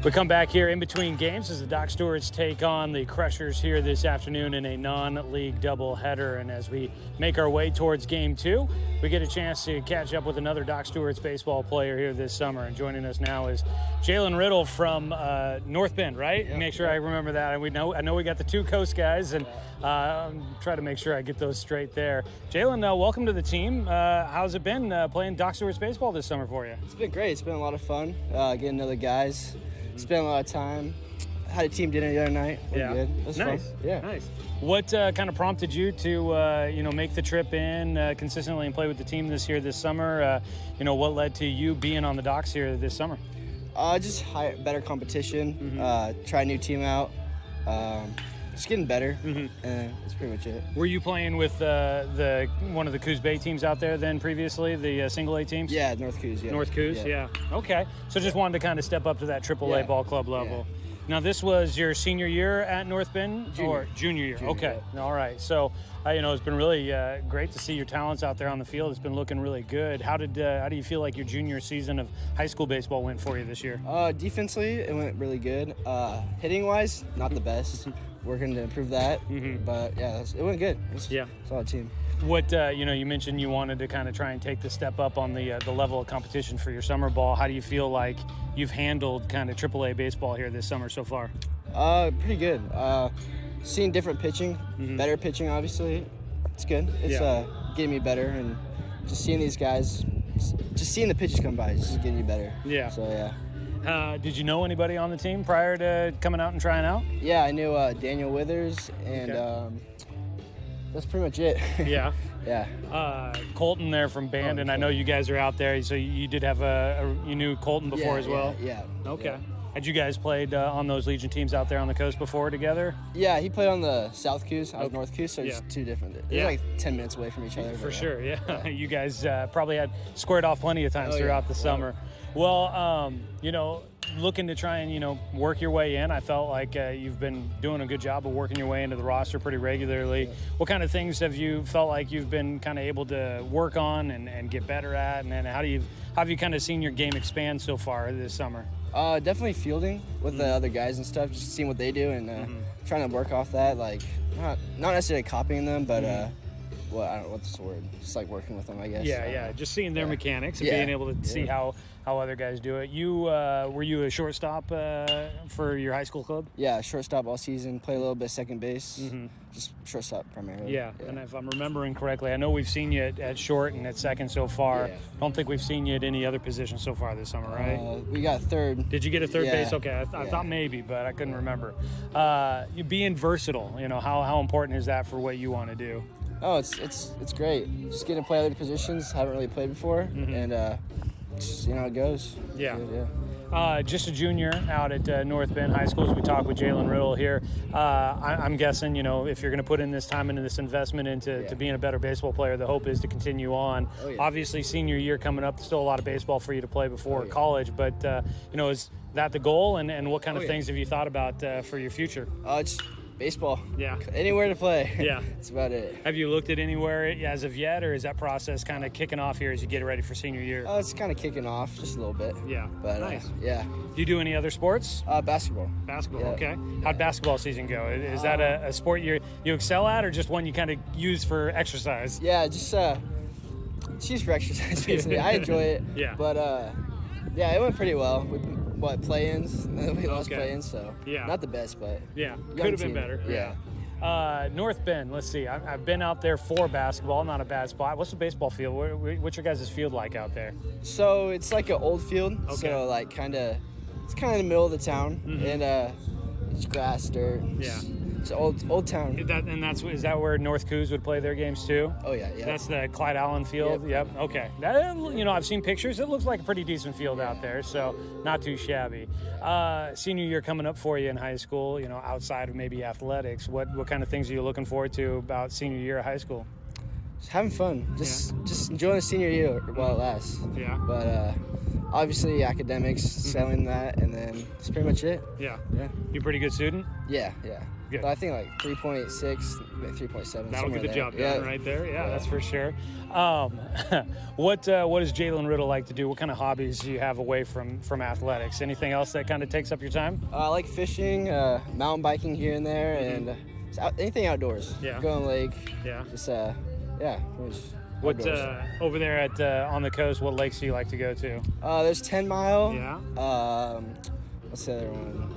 We come back here in between games as the Doc Stewarts take on the Crushers here this afternoon in a non-league doubleheader. And as we make our way towards Game 2, we get a chance to catch up with another Doc Stewarts baseball player here this summer. And joining us now is Jalen Riddle from North Bend, right? Yeah. Make sure I remember that. And I know we got the two Coast guys, and try to make sure I get those straight there. Jalen, welcome to the team. How's it been playing Doc Stewarts baseball this summer for you? It's been great. It's been a lot of fun getting to know the guys. Spent a lot of time. Had a team dinner the other night. Good. It was nice. Fun. Yeah. Nice. What kind of prompted you to make the trip in consistently and play with the team this summer? What led to you being on the Docs here this summer? Just better competition. Try a new team out. Just getting better. That's pretty much it. Were you playing with one of the Coos Bay teams out there then previously, the single A teams? Yeah, North Coos. Yeah. North Coos, yeah. Okay. So just wanted to kind of step up to that AAA ball club level. Yeah. Now, this was your senior year at North Bend? Junior. Junior year. Junior, okay. Yeah. All right. So, it's been really great to see your talents out there on the field. It's been looking really good. How do you feel like your junior season of high school baseball went for you this year? Defensively, it went really good. Hitting-wise, not the best. Working to improve that. But, yeah, it went good. It was a solid team. What, you mentioned you wanted to kind of try and take the step up on the level of competition for your summer ball. How do you feel like you've handled kind of AAA baseball here this summer so far? Pretty good. Seeing different pitching, better pitching, obviously. It's good. It's getting me better, and just seeing these guys, just seeing the pitches come by, is just getting you better. Yeah. So, yeah. Did you know anybody on the team prior to coming out and trying out? Yeah, I knew Daniel Withers, and that's pretty much it. Yeah. Yeah. Colton there from Bandon. I know you guys are out there, so you did have you knew Colton before as well? Yeah. Okay. Yeah. Had you guys played on those Legion teams out there on the coast before together? Yeah, he played on the South Coast. I was North Coast, so it's two different. They're like 10 minutes away from each other. For sure, yeah. You guys probably had squared off plenty of times throughout the summer. Well, looking to try and, work your way in. I felt like you've been doing a good job of working your way into the roster pretty regularly. Yeah. What kind of things have you felt like you've been kind of able to work on and get better at? And then how have you kind of seen your game expand so far this summer? Definitely fielding with the other guys and stuff, just seeing what they do and trying to work off that. Like, not necessarily copying them, but I don't know what's the word. Just like working with them, I guess. Yeah. Just seeing their mechanics and being able to see how other guys do it. You were you a shortstop for your high school club? Yeah, shortstop all season. Play a little bit of second base. Just shortstop primarily. Yeah, and if I'm remembering correctly, I know we've seen you at short and at second so far. Yeah. Don't think we've seen you at any other position so far this summer, right? We got third. Did you get a third base? Okay, I thought maybe, but I couldn't remember. You being versatile, how important is that for what you want to do? Oh, it's great. Just getting to play other positions. Haven't really played before, and just how it goes. Yeah. Good, just a junior out at North Bend High School as we talk with Jalen Riddle here. I'm guessing, if you're going to put in this time into this investment into being a better baseball player, the hope is to continue on. Oh, yeah. Obviously, senior year coming up, still a lot of baseball for you to play before college, but, is that the goal? And what kind of things have you thought about for your future? It's baseball. Yeah. Anywhere to play. Yeah. That's about it. Have you looked at anywhere as of yet, or is that process kind of kicking off here as you get ready for senior year? It's kind of kicking off just a little bit. Yeah. But nice. Yeah. Do you do any other sports? Basketball. Basketball, okay. How'd basketball season go? Is that a sport you excel at, or just one you kind of use for exercise? Yeah, just use for exercise, basically. I enjoy it. Yeah. But, it went pretty well. Play-ins, and then we lost play-ins, so not the best, but could have been better. Yeah. North Bend, let's see. I've been out there for basketball, not a bad spot. What's the baseball field? What's your guys' field like out there? So it's like an old field, so like it's kind of in the middle of the town, and it's grass, dirt. Yeah. It's old town. Is that where North Coos would play their games too? Oh yeah. That's the Clyde Allen Field. Yep. Okay. I've seen pictures. It looks like a pretty decent field out there, so not too shabby. Senior year coming up for you in high school. Outside of maybe athletics, what kind of things are you looking forward to about senior year of high school? Just having fun. Just enjoying the senior year while it lasts. Yeah. But obviously academics, selling that, and then that's pretty much it. Yeah. Yeah. You a pretty good student? Yeah. Good. But I think like 3.6, 3.7. That'll get the job done right there. Yeah, that's for sure. What does Jalen Riddle like to do? What kind of hobbies do you have away from athletics? Anything else that kind of takes up your time? I like fishing, mountain biking here and there, and anything outdoors. Yeah. Go on the lake. Yeah. Just What over there at on the coast? What lakes do you like to go to? There's 10 Mile. Yeah. What's the other one?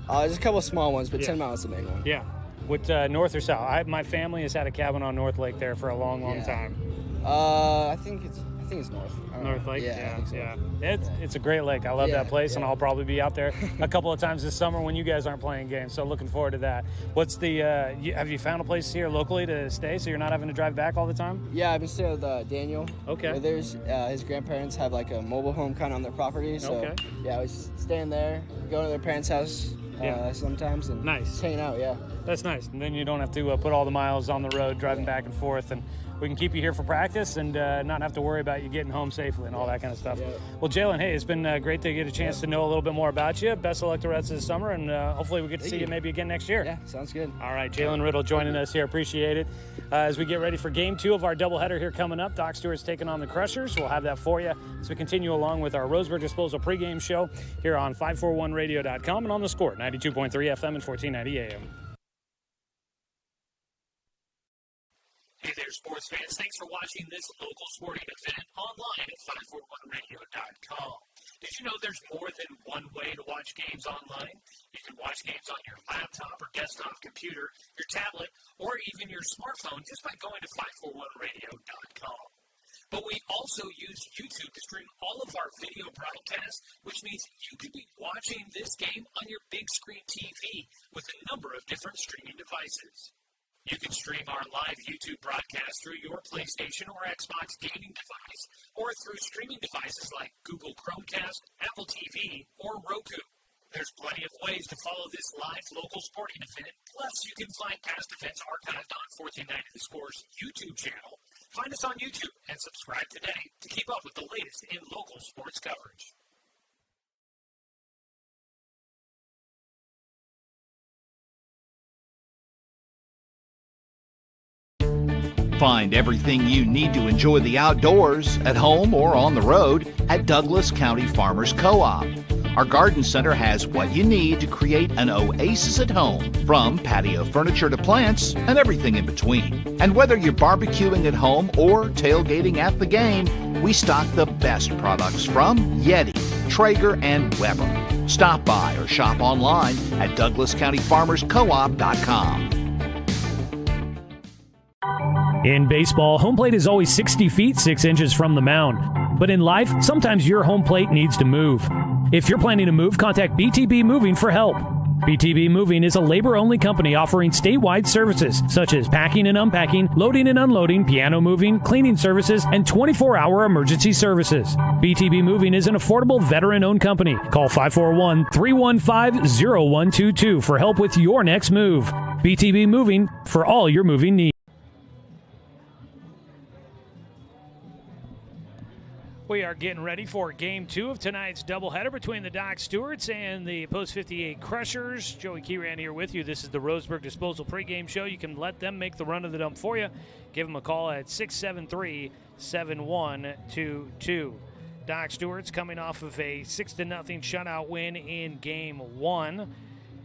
There's a couple of small ones, but 10 Mile is the main one. Yeah. What north or south? My family has had a cabin on North Lake there for a long time. I think it's north. North Lake. Yeah. So. It's a great lake. I love that place, and I'll probably be out there a couple of times this summer when you guys aren't playing games. So looking forward to that. What's the? Have you found a place here locally to stay, so you're not having to drive back all the time? Yeah, I've been staying with Daniel. Okay. There's his grandparents have like a mobile home kind of on their property. So I was staying there, going to their parents' house sometimes, and just hanging out. Yeah. That's nice. And then you don't have to put all the miles on the road driving back and forth, and we can keep you here for practice and not have to worry about you getting home safely and all that kind of stuff. Well, Jalen, hey, it's been great to get a chance to know a little bit more about you. Best of luck the rest of the summer, and hopefully we get to see you maybe again next year. Yeah, sounds good. All right, Jalen Riddle joining us here. Appreciate it. As we get ready for Game 2 of our doubleheader here coming up, Doc Stewart's taking on the Crushers. We'll have that for you as we continue along with our Roseburg Disposal pregame show here on 541radio.com and on the Score, 92.3 FM and 1490 AM. Hey there, sports fans. Thanks for watching this local sporting event online at 541radio.com. Did you know there's more than one way to watch games online? You can watch games on your laptop or desktop computer, your tablet, or even your smartphone just by going to 541radio.com. But we also use YouTube to stream all of our video broadcasts, which means you could be watching this game on your big screen TV with a number of different streaming devices. You can stream our live YouTube broadcast through your PlayStation or Xbox gaming device, or through streaming devices like Google Chromecast, Apple TV, or Roku. There's plenty of ways to follow this live local sporting event. Plus, you can find past events archived on 1490 The Score's YouTube channel. Find us on YouTube and subscribe today to keep up with the latest in local sports coverage. Find everything you need to enjoy the outdoors, at home or on the road, at Douglas County Farmers Co-op. Our garden center has what you need to create an oasis at home, from patio furniture to plants and everything in between. And whether you're barbecuing at home or tailgating at the game, we stock the best products from Yeti, Traeger, and Weber. Stop by or shop online at DouglasCountyFarmersCoop.com. In baseball, home plate is always 60 feet, 6 inches from the mound. But in life, sometimes your home plate needs to move. If you're planning to move, contact BTB Moving for help. BTB Moving is a labor-only company offering statewide services such as packing and unpacking, loading and unloading, piano moving, cleaning services, and 24-hour emergency services. BTB Moving is an affordable veteran-owned company. Call 541-315-0122 for help with your next move. BTB Moving for all your moving needs. We are getting ready for Game 2 of tonight's doubleheader between the Doc Stewarts and the Post 58 Crushers. Joey Keyran here with you. This is the Roseburg Disposal pregame show. You can let them make the run of the dump for you. Give them a call at 673-7122. Doc Stewart's coming off of a 6-0 shutout win in Game 1.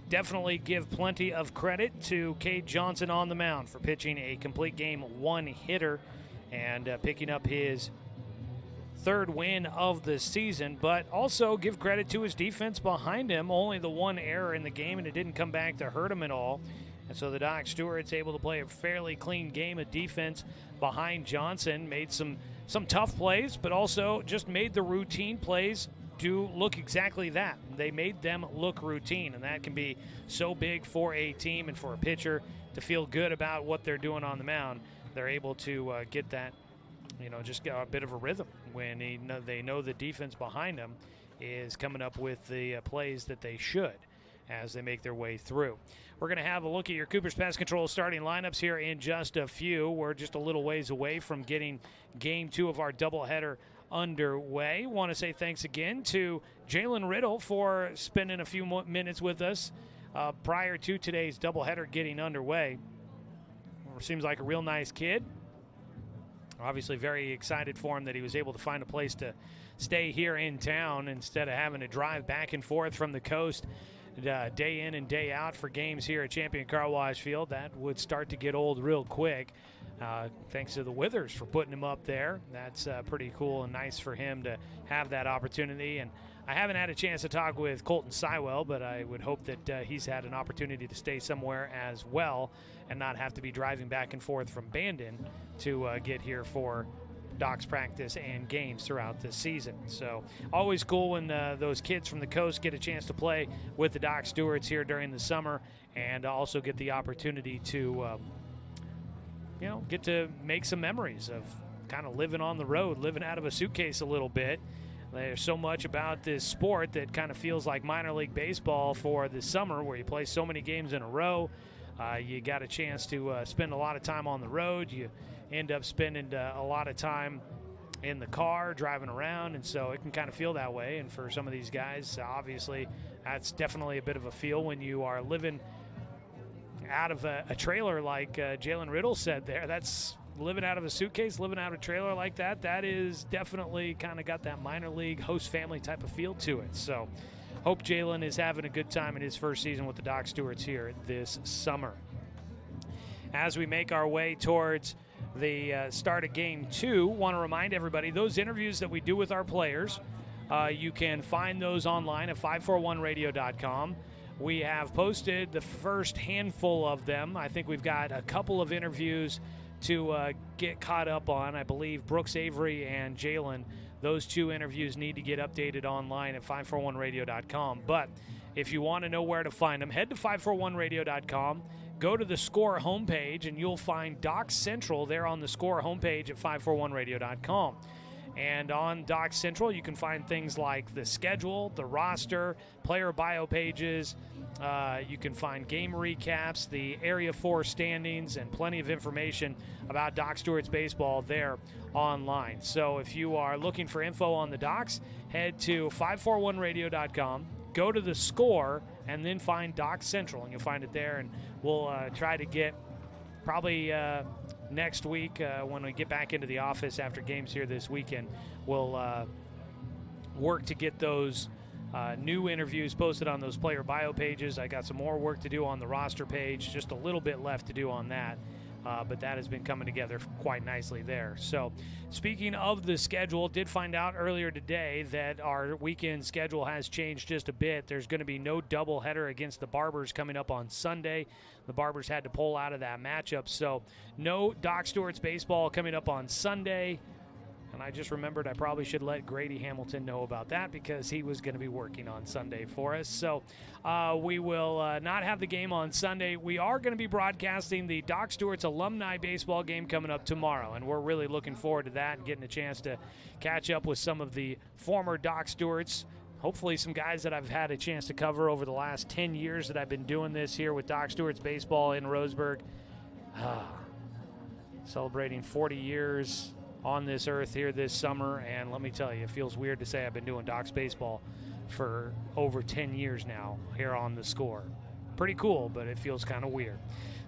Definitely give plenty of credit to Cade Johnson on the mound for pitching a complete game one-hitter and picking up his third win of the season, but also give credit to his defense behind him. Only the one error in the game, and it didn't come back to hurt him at all. And so the Doc Stewart's able to play a fairly clean game of defense behind Johnson. Made some tough plays, but also just made the routine plays do look exactly that. They made them look routine, and that can be so big for a team and for a pitcher to feel good about what they're doing on the mound. They're able to get that, just get a bit of a rhythm when they know the defense behind them is coming up with the plays that they should as they make their way through. We're going to have a look at your Cooper's Pest Control starting lineups here in just a few. We're just a little ways away from getting Game 2 of our doubleheader underway. Want to say thanks again to Jalen Riddle for spending a few more minutes with us prior to today's doubleheader getting underway. Seems like a real nice kid. Obviously very excited for him that he was able to find a place to stay here in town instead of having to drive back and forth from the coast day in and day out for games here at Champion Car Wash Field. That would start to get old real quick. Thanks to the Withers for putting him up there. That's pretty cool and nice for him to have that opportunity. And I haven't had a chance to talk with Colton Sywell, but I would hope that he's had an opportunity to stay somewhere as well and not have to be driving back and forth from Bandon to get here for Doc's practice and games throughout this season. So always cool when those kids from the coast get a chance to play with the Doc Stewarts here during the summer and also get the opportunity to get to make some memories of kind of living on the road, living out of a suitcase a little bit. There's so much about this sport that kind of feels like minor league baseball for the summer where you play so many games in a row. You got a chance to spend a lot of time on the road. You end up spending a lot of time in the car driving around, and so it can kind of feel that way. And for some of these guys, obviously, that's definitely a bit of a feel when you are living out of a trailer like Jalen Riddle said there. That's living out of a suitcase, living out of a trailer like that. That is definitely kind of got that minor league host family type of feel to it. So hope Jalen is having a good time in his first season with the Doc Stewarts here this summer. As we make our way towards the start of Game 2, want to remind everybody, those interviews that we do with our players, you can find those online at 541radio.com. We have posted the first handful of them. I think we've got a couple of interviews to get caught up on. I believe Brooks Avery and Jalen, those two interviews need to get updated online at 541radio.com. But if you want to know where to find them, head to 541radio.com, go to the Score homepage, and you'll find Doc Central there on the Score homepage at 541radio.com. And on Doc Central, you can find things like the schedule, the roster, player bio pages. You can find game recaps, the Area 4 standings, and plenty of information about Doc Stewart's baseball there online. So if you are looking for info on the Docs, head to 541radio.com, go to the Score, and then find Doc Central, and you'll find it there. And we'll try to get probably next week when we get back into the office after games here this weekend, we'll work to get those new interviews posted on those player bio pages. I got some more work to do on the roster page, just a little bit left to do on that. But that has been coming together quite nicely there. So speaking of the schedule, did find out earlier today that our weekend schedule has changed just a bit. There's going to be no doubleheader against the Barbers coming up on Sunday. The Barbers had to pull out of that matchup. So no Doc Stewart's baseball coming up on Sunday. And I just remembered I probably should let Grady Hamilton know about that because he was going to be working on Sunday for us. So we will not have the game on Sunday. We are going to be broadcasting the Doc Stewart's alumni baseball game coming up tomorrow, and we're really looking forward to that and getting a chance to catch up with some of the former Doc Stewarts. Hopefully some guys that I've had a chance to cover over the last 10 years that I've been doing this here with Doc Stewart's baseball in Roseburg. Celebrating 40 years on this earth here this summer, and let me tell you, it feels weird to say I've been doing Doc's baseball for over 10 years now here on the Score. Pretty cool, but it feels kind of weird.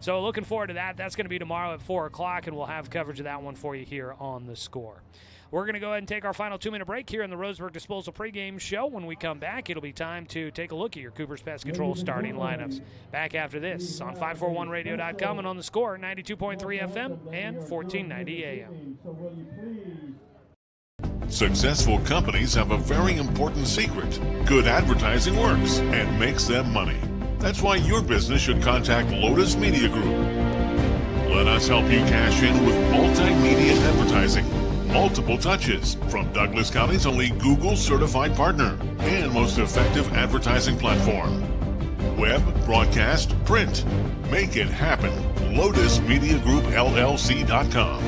So looking forward to that. That's going to be tomorrow at 4 o'clock, and we'll have coverage of that one for you here on the Score. We're going to go ahead and take our final 2-minute break here in the Roseburg Disposal pregame show. When we come back, it'll be time to take a look at your Cooper's Pest Control starting lineups. Back after this on 541radio.com and on the Score, 92.3 FM and 1490 AM. Successful companies have a very important secret. Good advertising works and makes them money. That's why your business should contact Lotus Media Group. Let us help you cash in with multimedia advertising. Multiple touches from Douglas County's only Google certified partner and most effective advertising platform. Web, broadcast, print. Make it happen. LotusMediaGroupLLC.com.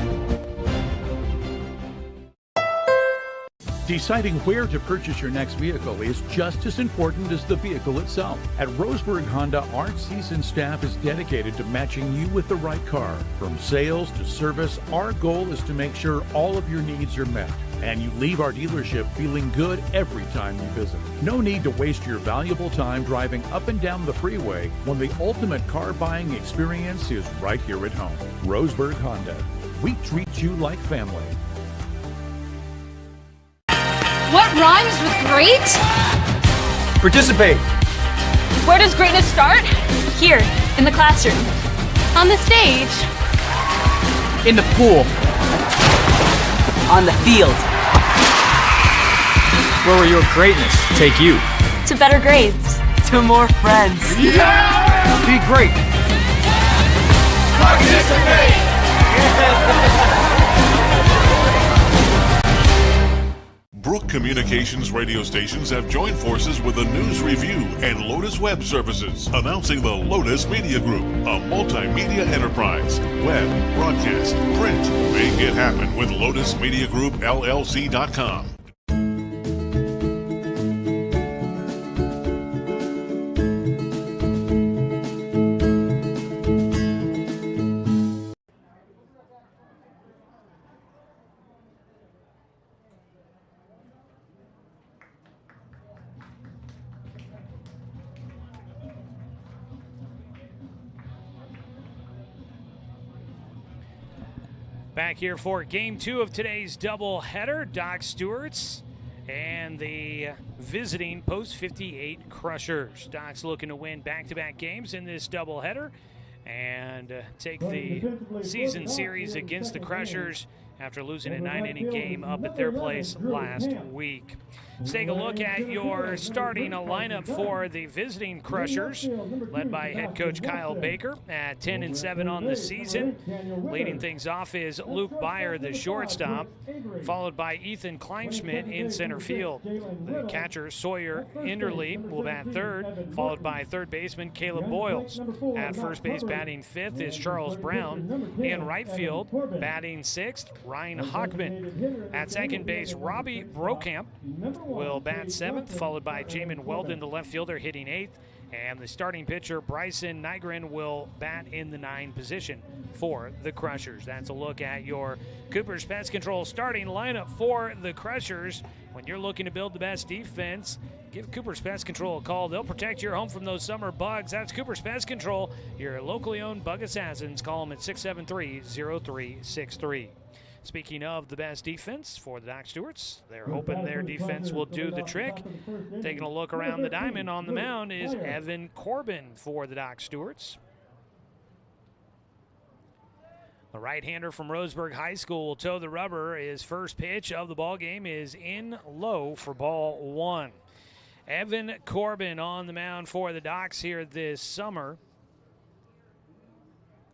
Deciding where to purchase your next vehicle is just as important as the vehicle itself. At Roseburg Honda, our seasoned staff is dedicated to matching you with the right car. From sales to service, our goal is to make sure all of your needs are met, and you leave our dealership feeling good every time you visit. No need to waste your valuable time driving up and down the freeway when the ultimate car buying experience is right here at home. Roseburg Honda. We treat you like family. What rhymes with great? Participate. Where does greatness start? Here, in the classroom. On the stage. In the pool. On the field. Where will your greatness take you? To better grades. To more friends. Yeah! Be great. Participate. Brook Communications radio stations have joined forces with the News Review and Lotus Web Services, announcing the Lotus Media Group, a multimedia enterprise. Web, broadcast, print. Make it happen with LotusMediaGroupLLC.com. Back here for Game 2 of today's doubleheader, Doc Stewarts and the visiting Post 58 Crushers. Doc's looking to win back-to-back games in this doubleheader and take the season series against the Crushers after losing a 9-inning game up at their place last week. Let's take a look at your starting lineup for the visiting Crushers, led by head coach Kyle Baker at 10-7 on the season. Leading things off is Luke Byer, the shortstop, followed by Ethan Kleinschmidt in center field. The catcher Sawyer Enderle will bat third, followed by third baseman Caleb Boyles. At first base batting fifth is Charles Brown. In right field batting sixth, Ryan Hockman. At second base, Robbie Brokamp will bat seventh, followed by Jamin Weldon, the left fielder, hitting eighth. And the starting pitcher, Bryson Nygren, will bat in the 9 position for the Crushers. That's a look at your Cooper's Pest Control starting lineup for the Crushers. When you're looking to build the best defense, give Cooper's Pest Control a call. They'll protect your home from those summer bugs. That's Cooper's Pest Control, your locally owned bug assassins. Call them at 673-0363. Speaking of the best defense for the Doc Stewarts, they're hoping their defense will do the trick. Taking a look around the diamond on the mound is Evan Corbin for the Doc Stewarts. The right-hander from Roseburg High School will toe the rubber. His first pitch of the ball game is in low for ball 1. Evan Corbin on the mound for the Docs here this summer.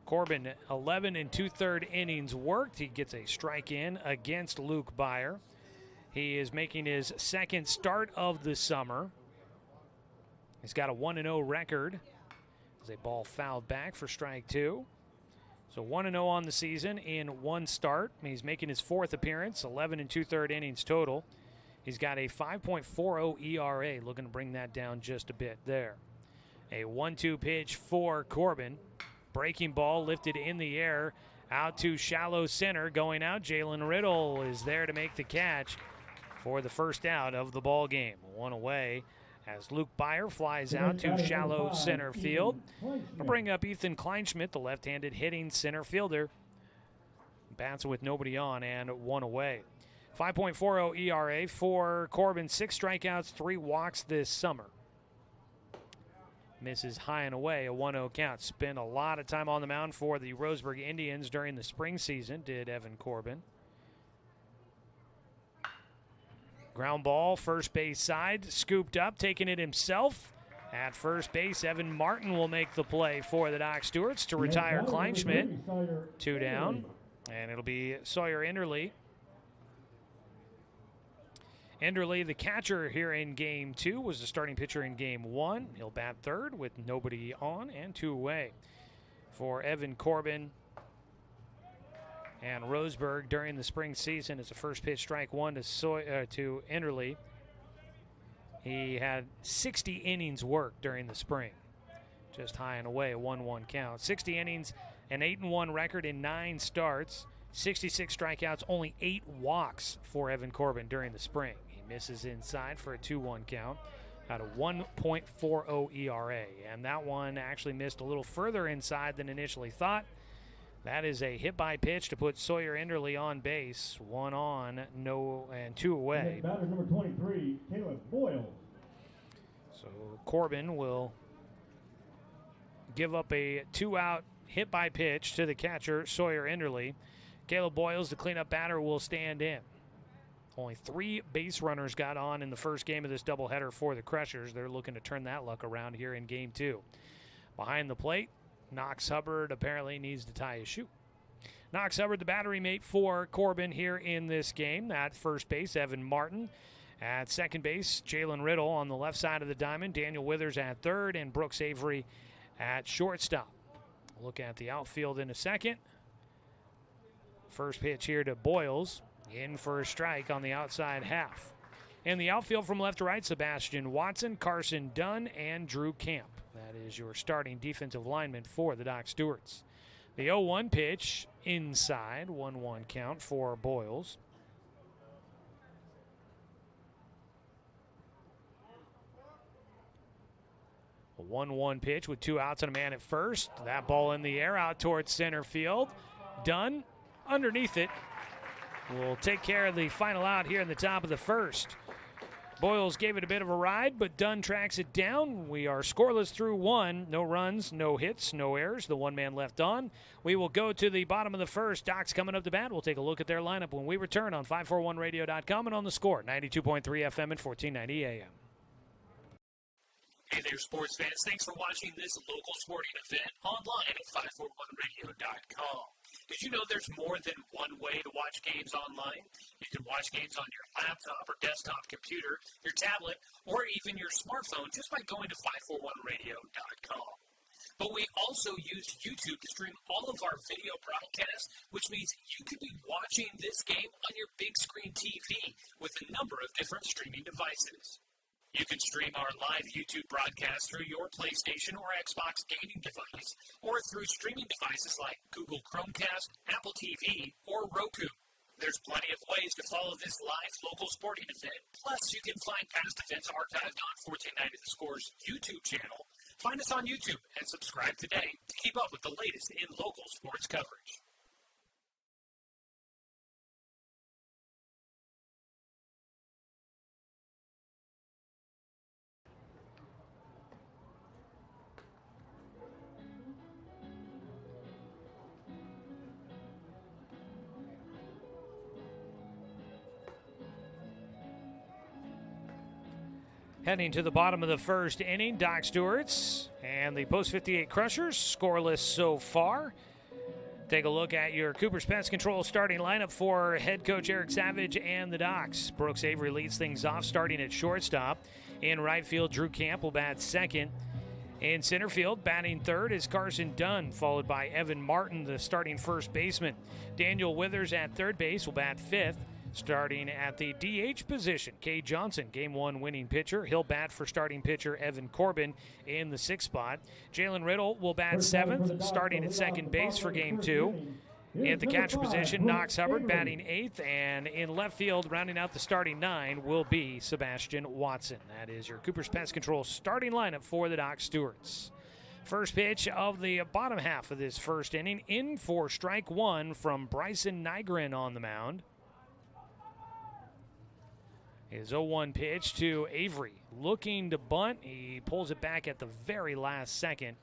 Corbin, 11 2/3 innings worked. He gets a strike in against Luke Byer. He is making his second start of the summer. He's got a 1-0 record. As a ball fouled back for strike 2. So 1-0 on the season in 1 start. He's making his 4th appearance, 11 2/3 innings total. He's got a 5.40 ERA, looking to bring that down just a bit there. A 1-2 pitch for Corbin. Breaking ball lifted in the air, out to shallow center. Going out, Jalen Riddle is there to make the catch for the first out of the ball game. 1 away as Luke Byer flies out to shallow center field. We'll bring up Ethan Kleinschmidt, the left-handed hitting center fielder. Bats with nobody on and 1 away. 5.40 ERA for Corbin. 6 strikeouts, 3 walks this summer. Misses high and away, a 1-0 count. Spent a lot of time on the mound for the Roseburg Indians during the spring season, did Evan Corbin. Ground ball, first base side, scooped up, taking it himself. At first base, Evan Martin will make the play for the Doc Stewarts to retire Kleinschmidt. 2 down, and it'll be Sawyer Enderle. Enderle, the catcher here in Game 2, was the starting pitcher in Game 1. He'll bat third with nobody on and 2 away. For Evan Corbin, And Roseburg during the spring season is a first pitch strike one to Enderle. He had 60 innings worked during the spring. Just high and away, a 1-1 count. 60 innings, an 8-1 record in 9 starts. 66 strikeouts, only 8 walks for Evan Corbin during the spring. He misses inside for a 2-1 count. Had a 1.40 ERA. And that one actually missed a little further inside than initially thought. That is a hit by pitch to put Sawyer Enderle on base. 1 on, no, and 2 away. Batter number 23, Caleb Boyle. So Corbin will give up a 2-out hit by pitch to the catcher, Sawyer Enderle. Caleb Boyles, the cleanup batter, will stand in. Only 3 base runners got on in the first game of this doubleheader for the Crushers. They're looking to turn that luck around here in game 2. Behind the plate, Knox Hubbard apparently needs to tie his shoe. Knox Hubbard, the battery mate for Corbin here in this game. At first base, Evan Martin. At second base, Jalen Riddle on the left side of the diamond. Daniel Withers at third, and Brooks Avery at shortstop. Look at the outfield in a second. First pitch here to Boyles. In for a strike on the outside half. In the outfield from left to right, Sebastian Watson, Carson Dunn, and Drew Camp. That is your starting defensive lineman for the Doc Stewarts. The 0-1 pitch inside, 1-1 count for Boyles. A 1-1 pitch with 2 outs and a man at first. That ball in the air out towards center field. Dunn underneath it. Will take care of the final out here in the top of the first. Boyles gave it a bit of a ride, but Dunn tracks it down. We are scoreless through 1. No runs, no hits, no errors. The 1 man left on. We will go to the bottom of the first. Doc's coming up to bat. We'll take a look at their lineup when we return on 541radio.com and on the Score, 92.3 FM and 1490 AM. Hey there, sports fans. Thanks for watching this local sporting event online at 541radio.com. Did you know there's more than one way to watch games online? You can watch games on your laptop or desktop computer, your tablet, or even your smartphone just by going to 541radio.com. But we also use YouTube to stream all of our video broadcasts, which means you could be watching this game on your big screen TV with a number of different streaming devices. You can stream our live YouTube broadcast through your PlayStation or Xbox gaming device, or through streaming devices like Google Chromecast, Apple TV, or Roku. There's plenty of ways to follow this live local sporting event. Plus, you can find past events archived on 1490 The Score's YouTube channel. Find us on YouTube and subscribe today to keep up with the latest in local sports coverage. Heading to the bottom of the first inning, Doc Stewarts and the Post 58 Crushers, scoreless so far. Take a look at your Cooper's Pest Control starting lineup for head coach Eric Savage and the Docs. Brooks Avery leads things off, starting at shortstop. In right field, Drew Camp will bat second. In center field, batting third is Carson Dunn, followed by Evan Martin, the starting first baseman. Daniel Withers at third base will bat fifth. Starting at the DH position, Kay Johnson, Game 1 winning pitcher. He'll bat for starting pitcher Evan Corbin in the 6th spot. Jalen Riddle will bat 7th, starting at second base for Game 2. At the catcher position, Knox Hubbard batting 8th. And in left field, rounding out the starting 9, will be Sebastian Watson. That is your Cooper's Pest Control starting lineup for the Doc Stewarts. First pitch of the bottom half of this first inning. In for strike 1 from Bryson Nygren on the mound. His 0-1 pitch to Avery. Looking to bunt. He pulls it back at the very last second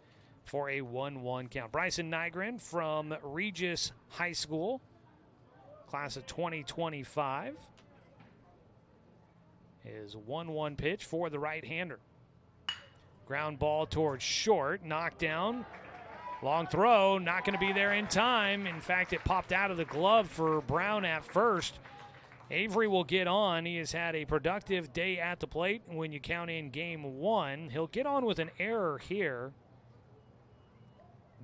for a 1-1 count. Bryson Nygren from Regis High School, class of 2025. His 1-1 pitch for the right-hander. Ground ball towards short. Knocked down. Long throw. Not going to be there in time. In fact, it popped out of the glove for Brown at first. Avery will get on. He has had a productive day at the plate when you count in Game 1. He'll get on with an error here,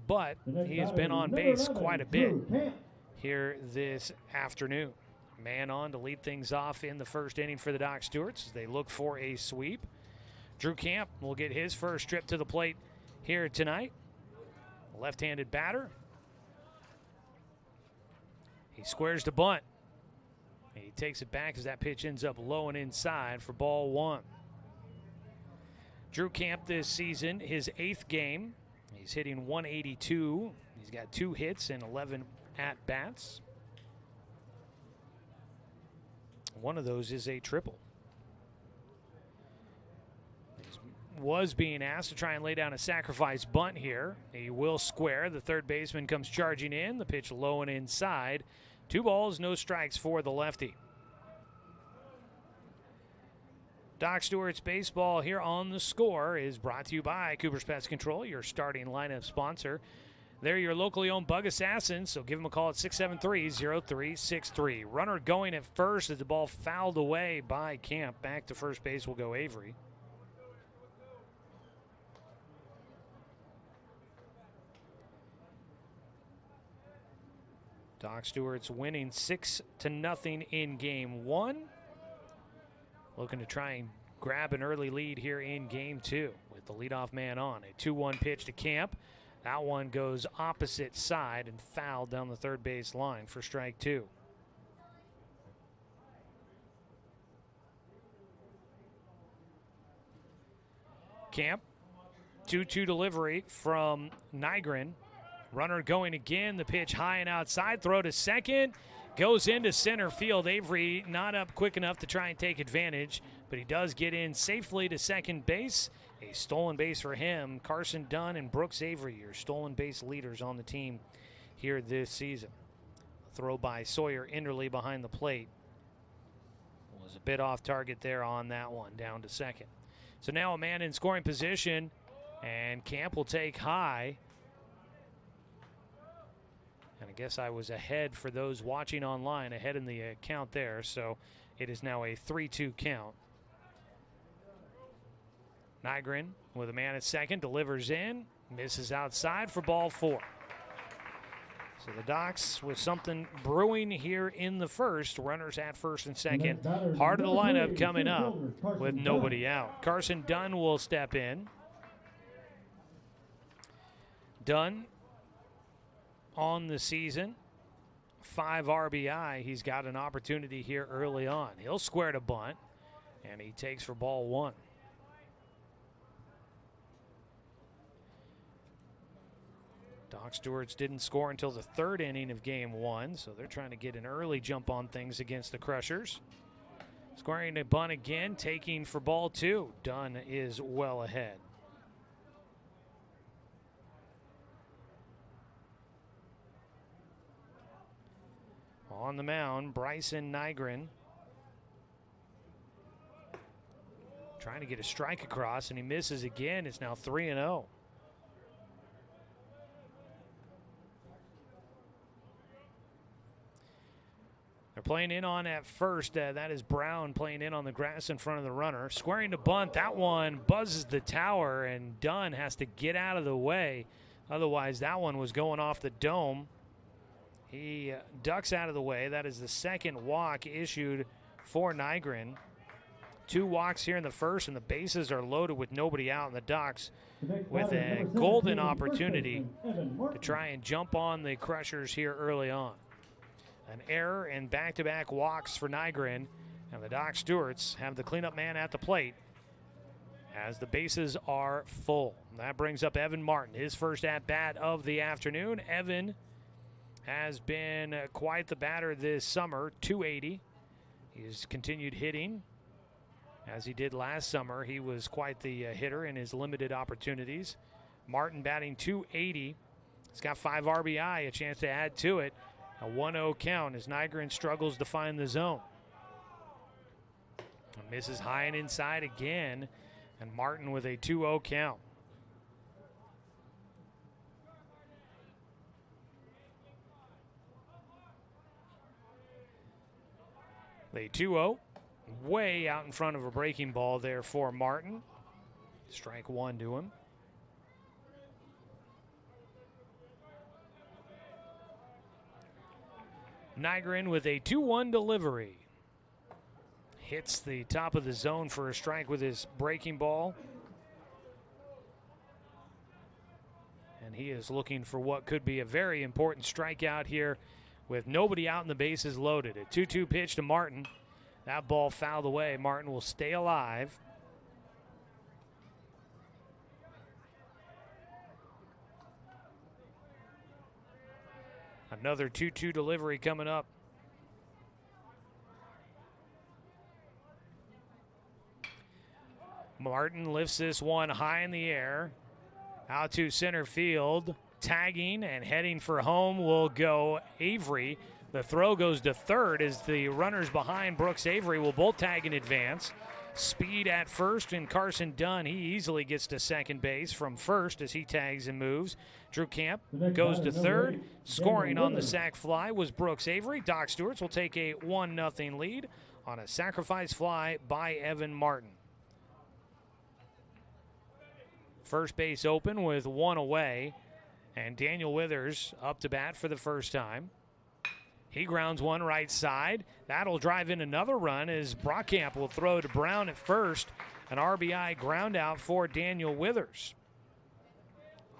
but he has been on base quite a bit. here this afternoon. Man on to lead things off in the first inning for the Doc Stewarts as they look for a sweep. Drew Camp will get his first trip to the plate here tonight. Left-handed batter. He squares to bunt. He takes it back as that pitch ends up low and inside for ball one. Drew Camp this season, his 8th game. He's hitting 182. He's got 2 hits and 11 at-bats. One of those is a triple. He was being asked to try and lay down a sacrifice bunt here. He will square. The third baseman comes charging in. The pitch low and inside. 2 balls, no strikes for the lefty. Doc Stewart's baseball here on The Score is brought to you by Cooper's Pest Control, your starting lineup sponsor. They're your locally owned bug assassins, so give them a call at 673-0363. Runner going at first as the ball fouled away by Camp. Back to first base will go Avery. Doc Stewart's winning 6-0 in game 1. Looking to try and grab an early lead here in game 2 with the leadoff man on. A 2-1 pitch to Camp. That one goes opposite side and fouled down the third base line for strike 2. Camp, 2-2 delivery from Nygren. Runner going again, the pitch high and outside, throw to second, goes into center field. Avery not up quick enough to try and take advantage, but he does get in safely to second base. A stolen base for him. Carson Dunn and Brooks Avery, your stolen base leaders on the team here this season. A throw by Sawyer Enderle behind the plate was a bit off target there on that one, down to second. So now a man in scoring position, and Camp will take high. And I guess I was ahead for those watching online, ahead in the count there. So it is now a 3-2 count. Nygren with a man at second, delivers in, misses outside for ball 4. So the Docs with something brewing here in the first. Runners at first and second. Heart of the lineup coming up with nobody out. Carson Dunn will step in. Dunn on the season, 5 RBI. He's got an opportunity here early on. He'll square to bunt, and he takes for ball 1. Doc Stewarts didn't score until the 3rd inning of game 1, so they're trying to get an early jump on things against the Crushers. Squaring a bunt again, taking for ball 2. Dunn is well ahead. On the mound, Bryson Nygren. Trying to get a strike across, and he misses again. It's now 3-0. They're playing in on at first. That is Brown playing in on the grass in front of the runner. Squaring to bunt. That one buzzes the tower, and Dunn has to get out of the way. Otherwise, that one was going off the dome. He ducks out of the way. That is the second walk issued for Nygren. 2 walks here in the first, and the bases are loaded with nobody out, and the Docs with a golden opportunity to try and jump on the Crushers here early on. An error and back-to-back walks for Nygren, and the Doc Stewarts have the cleanup man at the plate as the bases are full. That brings up Evan Martin, his first at-bat of the afternoon. Evan has been quite the batter this summer, 280. He's continued hitting as he did last summer. He was quite the hitter in his limited opportunities. Martin batting 280. He's got 5 RBI, a chance to add to it. A 1-0 count as Nygren struggles to find the zone. Misses high and inside again, and Martin with a 2-0 count. The 2-0, way out in front of a breaking ball there for Martin. Strike 1 to him. Nygren with a 2-1 delivery. Hits the top of the zone for a strike with his breaking ball. And he is looking for what could be a very important strikeout here with nobody out and the bases loaded. A 2-2 pitch to Martin. That ball fouled away. Martin will stay alive. Another 2-2 delivery coming up. Martin lifts this one high in the air. Out to center field. Tagging and heading for home will go Avery. The throw goes to third as the runners behind Brooks Avery will both tag in advance. Speed at first, and Carson Dunn, he easily gets to second base from first as he tags and moves. Drew Camp goes to third. Scoring on the sac fly was Brooks Avery. Doc Stewarts will take a 1-0 lead on a sacrifice fly by Evan Martin. First base open with one away, and Daniel Withers up to bat for the first time. He grounds one right side. That'll drive in another run as Brockamp will throw to Brown at first. An RBI ground out for Daniel Withers.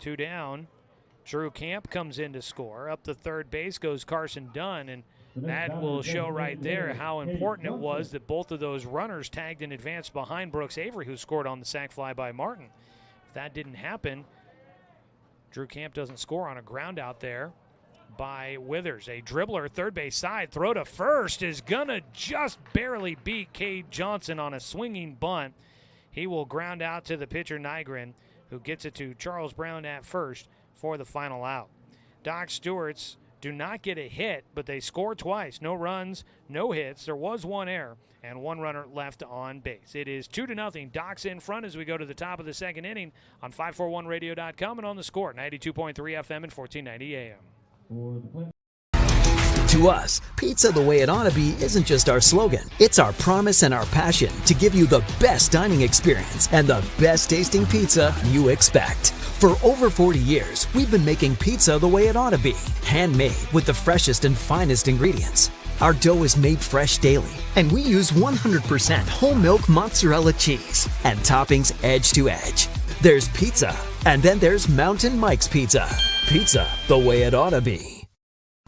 2 down. Drew Camp comes in to score. Up to third base goes Carson Dunn, and that will show right there how important it was that both of those runners tagged in advance behind Brooks Avery, who scored on the sac fly by Martin. If that didn't happen, Drew Camp doesn't score on a ground out there by Withers. A dribbler third base side, throw to first is gonna just barely beat Cade Johnson on a swinging bunt. He will ground out to the pitcher Nygren, who gets it to Charles Brown at first for the final out. Doc Stewarts do not get a hit, but they score twice. No runs, no hits. There was one error and one runner left on base. It is 2-0. Doc's in front as we go to the top of the second inning on 541radio.com and on the score, 92.3 FM and 1490 AM. To us, pizza the way it ought to be isn't just our slogan. It's our promise and our passion to give you the best dining experience and the best tasting pizza you expect. For over 40 years, we've been making pizza the way it ought to be. Handmade with the freshest and finest ingredients. Our dough is made fresh daily, and we use 100% whole milk mozzarella cheese and toppings edge to edge. There's pizza, and then there's Mountain Mike's Pizza. Pizza the way it ought to be.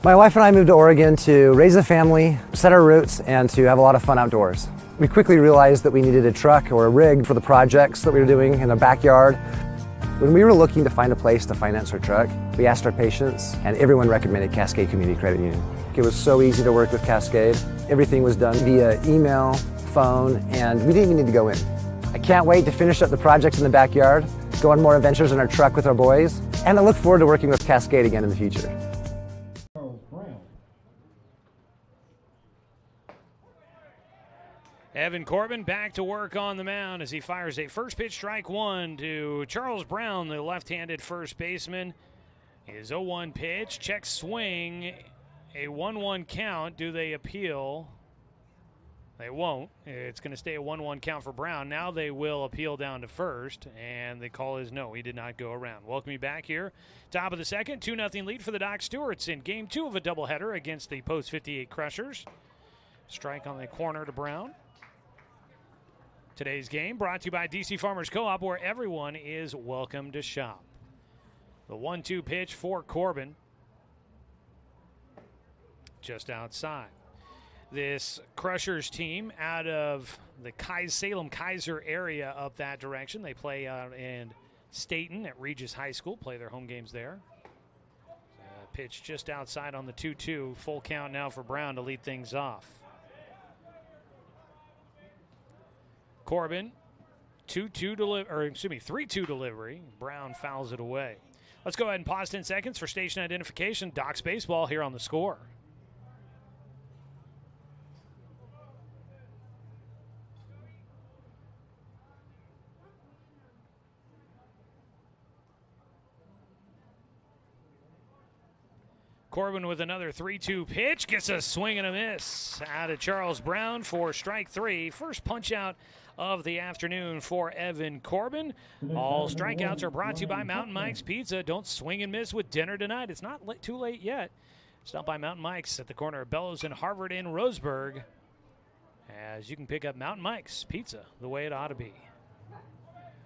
My wife and I moved to Oregon to raise a family, set our roots, and to have a lot of fun outdoors. We quickly realized that we needed a truck or a rig for the projects that we were doing in the backyard. When we were looking to find a place to finance our truck, we asked our patients, and everyone recommended Cascade Community Credit Union. It was so easy to work with Cascade. Everything was done via email, phone, and we didn't even need to go in. I can't wait to finish up the projects in the backyard, go on more adventures in our truck with our boys, and I look forward to working with Cascade again in the future. Evan Corbin back to work on the mound as he fires a first pitch strike one to Charles Brown, the left-handed first baseman. His 0-1 pitch, check swing, a 1-1 count. Do they appeal? They won't. It's going to stay a 1-1 count for Brown. Now they will appeal down to first, and the call is no. He did not go around. Welcome you back here. Top of the second, 2-0 lead for the Doc Stewarts in Game 2 of a doubleheader against the Post 58 Crushers. Strike on the corner to Brown. Today's game brought to you by DC Farmers Co-op, where everyone is welcome to shop. The 1-2 pitch for Corbin. Just outside. This Crushers team out of the Salem-Kaiser area up that direction. They play out in Staten at Regis High School, play their home games there. Pitch just outside on the 2-2. Full count now for Brown to lead things off. Corbin, 3-2 delivery. Brown fouls it away. Let's go ahead and pause 10 seconds for station identification. Doc's Baseball here on the score. Corbin with another 3-2 pitch. Gets a swing and a miss out of Charles Brown for strike three. First punch out of the afternoon for Evan Corbin. All strikeouts are brought to you by Mountain Mike's Pizza. Don't swing and miss with dinner tonight. It's not too late yet Stop by Mountain Mike's at the corner of Bellows and Harvard in Roseburg, as you can pick up Mountain Mike's Pizza the way it ought to be.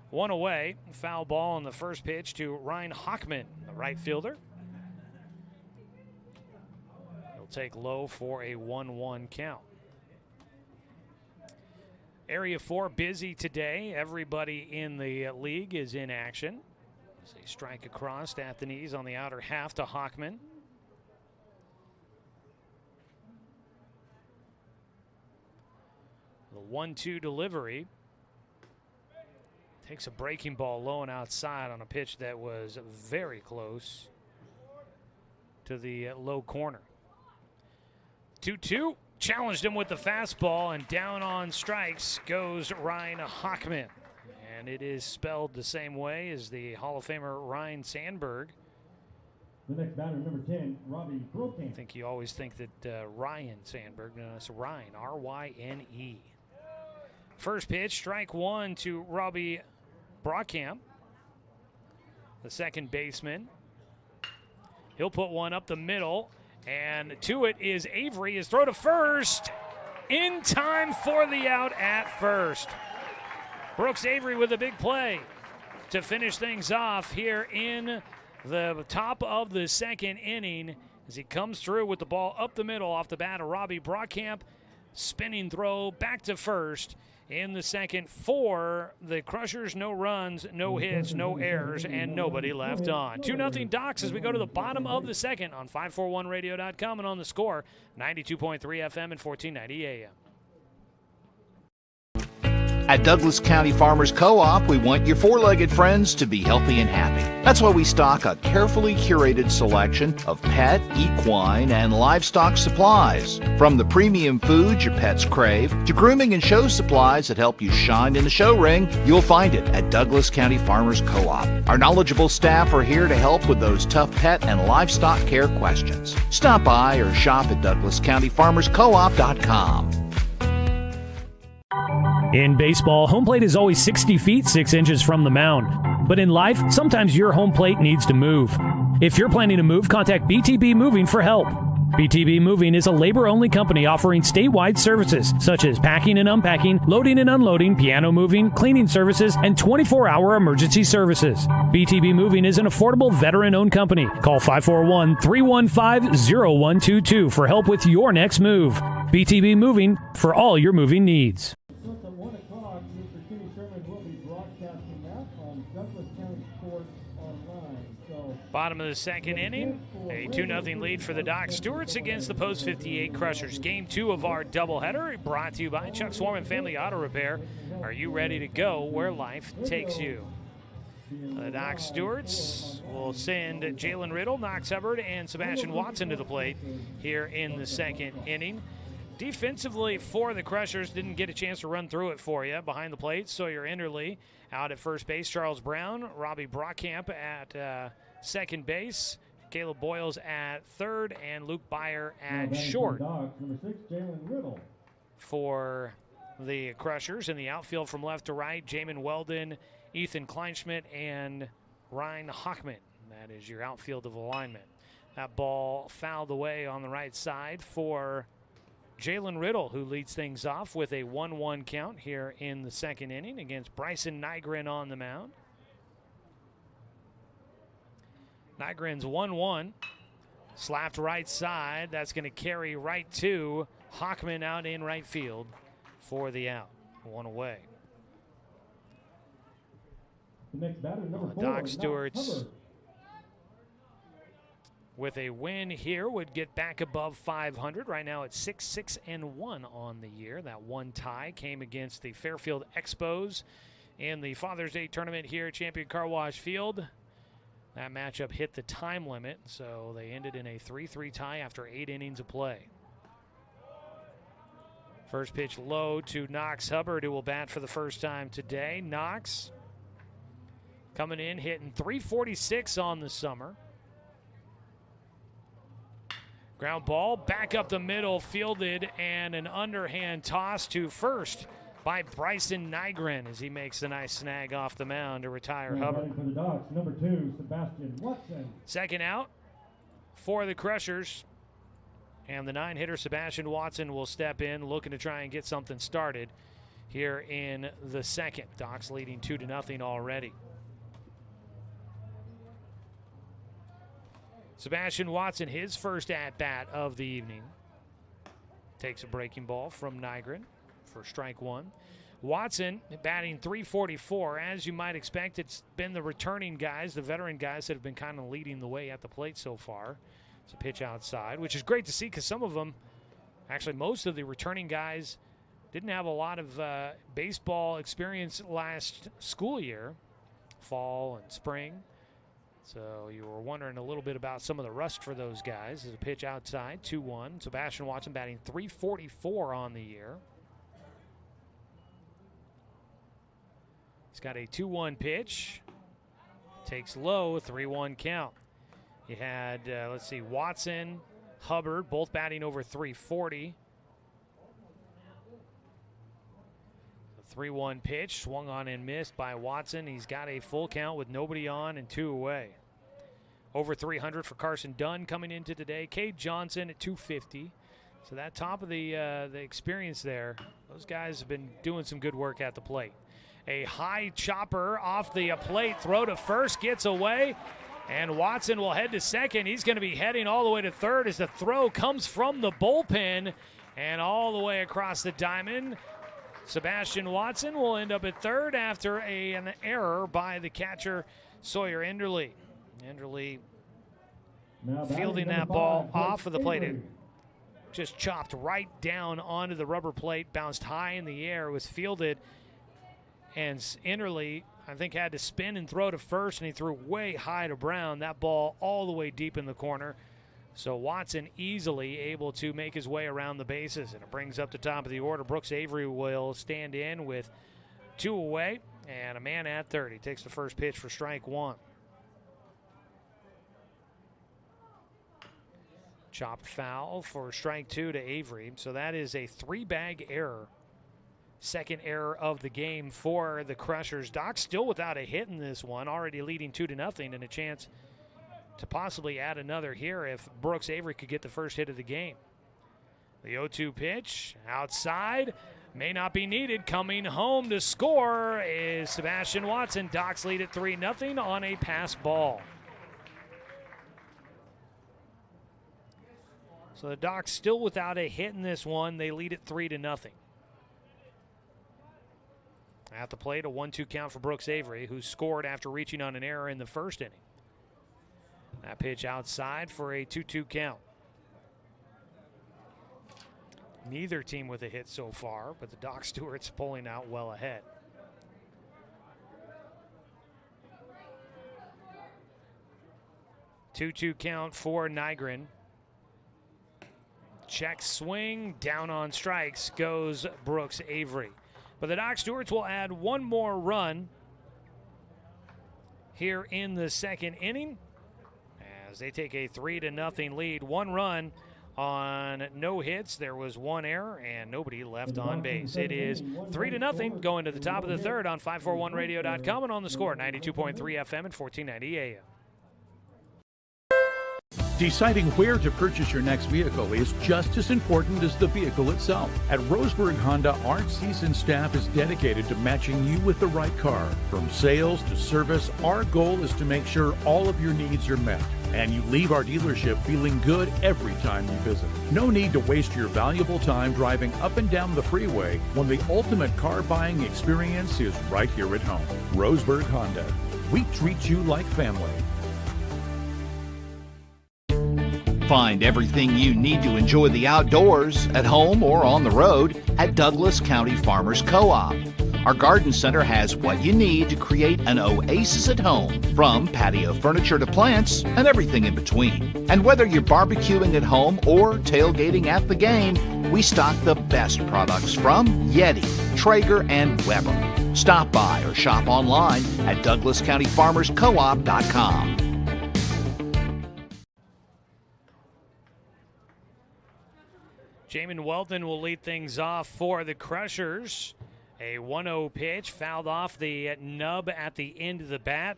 One away, foul ball on the first pitch to Ryan Hockman, the right fielder. He'll take low for a 1-1 count. Area 4 busy today. Everybody in the league is in action. As they strike across at the knees on the outer half to Hockman. The 1-2 delivery. Takes a breaking ball low and outside on a pitch that was very close to the low corner. 2-2. Challenged him with the fastball, and down on strikes goes Ryan Hockman. And it is spelled the same way as the Hall of Famer Ryan Sandberg. The next batter, number 10, Robbie Pregame. I think you always think that Ryan Sandberg. No, it's Ryan, R-Y-N-E. First pitch, strike one to Robbie Pregame, the second baseman. He'll put one up the middle, and to it is Avery. His throw to first, in time for the out at first. Brooks Avery with a big play to finish things off here in the top of the second inning as he comes through with the ball up the middle off the bat of Robbie Pregame. Spinning throw back to first in the second for the Crushers. No runs, no hits, no errors, and nobody left on. 2-0 Docs as we go to the bottom of the second on 541radio.com and on the Score, 92.3 FM and 1490 AM. At Douglas County Farmers Co-op, we want your four-legged friends to be healthy and happy. That's why we stock a carefully curated selection of pet, equine, and livestock supplies. From the premium foods your pets crave to grooming and show supplies that help you shine in the show ring, you'll find it at Douglas County Farmers Co-op. Our knowledgeable staff are here to help with those tough pet and livestock care questions. Stop by or shop at DouglasCountyFarmersCoop.com. In baseball, home plate is always 60 feet, 6 inches from the mound. But in life, sometimes your home plate needs to move. If you're planning to move, contact BTB Moving for help. BTB Moving is a labor-only company offering statewide services such as packing and unpacking, loading and unloading, piano moving, cleaning services, and 24-hour emergency services. BTB Moving is an affordable veteran-owned company. Call 541-315-0122 for help with your next move. BTB Moving for all your moving needs. Bottom of the second inning, a 2-0 lead for the Doc Stewarts against the Post 58 Crushers. Game 2 of our doubleheader brought to you by Chuck Swarman Family Auto Repair. Are you ready to go where life takes you? The Doc Stewarts will send Jalen Riddle, Knox Hubbard, and Sebastian Watson to the plate here in the second inning. Defensively for the Crushers, didn't get a chance to run through it for you. Behind the plate, Sawyer Enderle out at first base, Charles Brown, Robbie Pregame at second base, Caleb Boyles at third, and Luke Byer at short. Number 6, Jalen Riddle. For the Crushers in the outfield from left to right, Jamin Weldon, Ethan Kleinschmidt, and Ryan Hockman. That is your outfield of alignment. That ball fouled away on the right side for Jalen Riddle, who leads things off with a 1-1 count here in the second inning against Bryson Nygren on the mound. Nygren's 1-1, slapped right side. That's going to carry right to Hockman out in right field for the out. One away. The next batter, number 4, Doc Stewarts, with a win here, would get back above 500. Right now it's 6-6-1 on the year. That one tie came against the Fairfield Expos in the Father's Day tournament here at Champion Car Wash Field. That matchup hit the time limit, so they ended in a 3-3 tie after 8 innings of play. First pitch low to Knox Hubbard, who will bat for the first time today. Knox coming in, hitting .346 on the summer. Ground ball, back up the middle, fielded, and an underhand toss to first by Bryson Nygren as he makes a nice snag off the mound to retire Hubbard. For the Dogs, number 2, Sebastian Watson. Second out for the Crushers. And the 9-hitter Sebastian Watson will step in, looking to try and get something started here in the second. Docs leading 2-0 already. Sebastian Watson, his first at-bat of the evening. Takes a breaking ball from Nygren for strike one. Watson batting .344. As you might expect, it's been the returning guys, the veteran guys that have been kind of leading the way at the plate so far. It's a pitch outside, which is great to see because some of them, actually most of the returning guys, didn't have a lot of baseball experience last school year, fall and spring. So you were wondering a little bit about some of the rust for those guys. There's a pitch outside, 2-1. Sebastian Watson batting .344 on the year. He's got a 2-1 pitch. Takes low, 3-1 count. You had, let's see, Watson, Hubbard, both batting over .340. The 3-1 pitch, swung on and missed by Watson. He's got a full count with nobody on and 2 away. Over 300 for Carson Dunn coming into today. Cade Johnson at 250. So that top of the experience there, those guys have been doing some good work at the plate. A high chopper off the plate, throw to first, gets away, and Watson will head to second. He's going to be heading all the way to third as the throw comes from the bullpen and all the way across the diamond. Sebastian Watson will end up at third after an error by the catcher, Sawyer Enderle. Enderle fielding that ball off of the plate. It just chopped right down onto the rubber plate, bounced high in the air, was fielded, and Enderle, I think, had to spin and throw to first, and he threw way high to Brown. That ball all the way deep in the corner. So Watson easily able to make his way around the bases, and it brings up the top of the order. Brooks Avery will stand in with 2 away and a man at third. He takes the first pitch for strike one. Chopped foul for strike 2 to Avery. So that is a 3-bag error. Second error of the game for the Crushers. Doc still without a hit in this one, already leading 2-0, and a chance to possibly add another here if Brooks Avery could get the first hit of the game. The 0-2 pitch outside, may not be needed. Coming home to score is Sebastian Watson. Docs lead at 3-0 on a pass ball. So the Docs still without a hit in this one. They lead at 3-0. At the plate, a 1-2 count for Brooks Avery, who scored after reaching on an error in the first inning. That pitch outside for a 2-2 count. Neither team with a hit so far, but the Doc Stewarts pulling out well ahead. Two count for Nygren. Check swing, down on strikes goes Brooks Avery. But the Doc Stewarts will add one more run here in the second inning as they take a 3-0 lead. 1 run on no hits. There was 1 error and nobody left on base. It is 3-0 going to the top of the third on 541radio.com and on the score 92.3 FM and 1490 AM. Deciding where to purchase your next vehicle is just as important as the vehicle itself. At Roseburg Honda, our seasoned staff is dedicated to matching you with the right car. From sales to service, our goal is to make sure all of your needs are met, and you leave our dealership feeling good every time you visit. No need to waste your valuable time driving up and down the freeway when the ultimate car buying experience is right here at home. Roseburg Honda. We treat you like family. Find everything you need to enjoy the outdoors at home or on the road at Douglas County Farmers Co-op. Our garden center has what you need to create an oasis at home, from patio furniture to plants and everything in between. And whether you're barbecuing at home or tailgating at the game, we stock the best products from Yeti, Traeger, and Weber. Stop by or shop online at DouglasCountyFarmersCoop.com. Jamin Welton will lead things off for the Crushers. A 1-0 pitch fouled off the nub at the end of the bat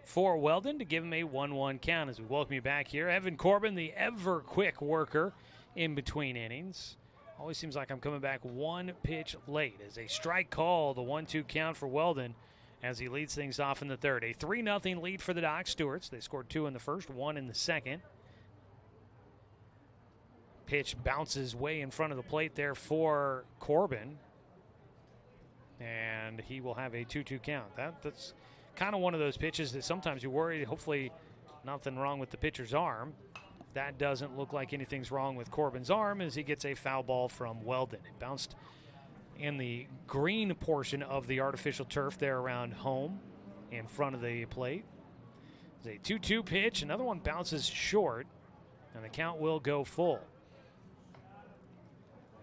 for Weldon to give him a 1-1 count. As we welcome you back here, Evan Corbin, the ever quick worker. in between innings. Always seems like I'm coming back one pitch late. As a strike call, the 1-2 count for Weldon as he leads things off in the third. A 3-0 lead for the Doc Stewarts. They scored 2 in the first, 1 in the second. Pitch bounces way in front of the plate there for Corbin. And he will have a 2-2 count. That's kind of one of those pitches that sometimes you worry, hopefully nothing wrong with the pitcher's arm. That doesn't look like anything's wrong with Corbin's arm as he gets a foul ball from Weldon. It bounced in the green portion of the artificial turf there around home in front of the plate. It's a 2-2 pitch. Another one bounces short, and the count will go full.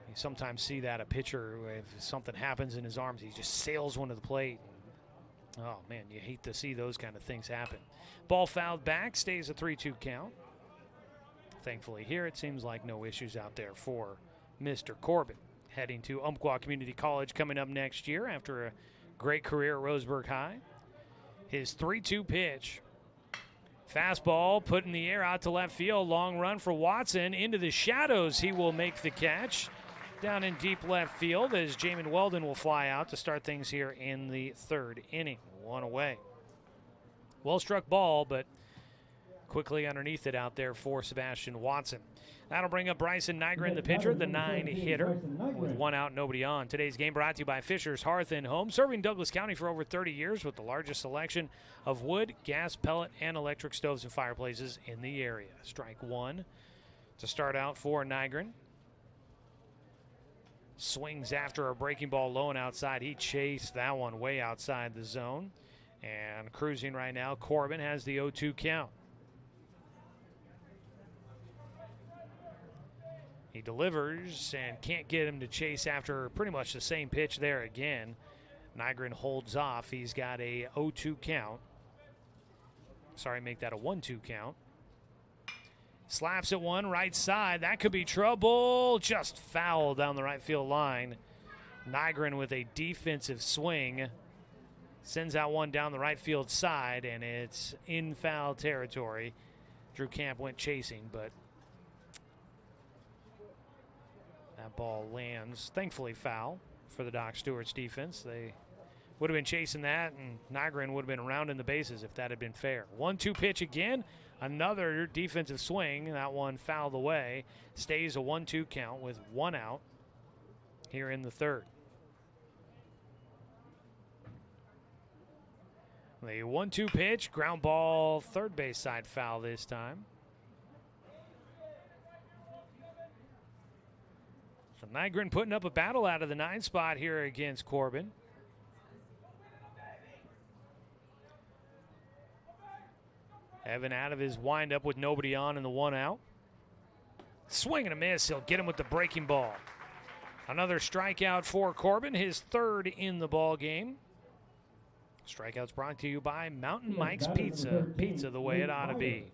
You sometimes see that a pitcher, if something happens in his arms, he just sails one to the plate. Oh, man, you hate to see those kind of things happen. Ball fouled back, stays a 3-2 count. Thankfully here, it seems like no issues out there for Mr. Corbin. Heading to Umpqua Community College coming up next year after a great career at Roseburg High. His 3-2 pitch. Fastball put in the air out to left field. Long run for Watson. Into the shadows, he will make the catch. Down in deep left field as Jamin Weldon will fly out to start things here in the third inning. 1 away. Well struck ball, but quickly underneath it out there for Sebastian Watson. That'll bring up Bryson Nygren, the pitcher, the 9-hitter, with 1 out, nobody on. Today's game brought to you by Fisher's Hearth and Home, serving Douglas County for over 30 years with the largest selection of wood, gas, pellet, and electric stoves and fireplaces in the area. Strike 1 to start out for Nygren. Swings after a breaking ball low and outside. He chased that one way outside the zone. And cruising right now, Corbin has the 0-2 count. He delivers and can't get him to chase after pretty much the same pitch there again. Nygren holds off. He's got a 0-2 count. Sorry, make that a 1-2 count. Slaps at one, right side. That could be trouble. Just foul down the right field line. Nygren with a defensive swing. Sends out one down the right field side, and it's in foul territory. Drew Camp went chasing, but that ball lands, thankfully foul for the Doc Stewarts defense. They would have been chasing that, and Nygren would have been around in the bases if that had been fair. 1-2 pitch again. Another defensive swing. That one fouled away. Stays a 1-2 count with 1 out here in the third. The 1-2 pitch. Ground ball, third base side foul this time. So Nygren putting up a battle out of the 9 spot here against Corbin. Evan out of his windup with nobody on in the 1 out. Swing and a miss. He'll get him with the breaking ball. Another strikeout for Corbin, his 3rd in the ball game. Strikeouts brought to you by Mountain Mike's Pizza. Pizza the way it ought to be.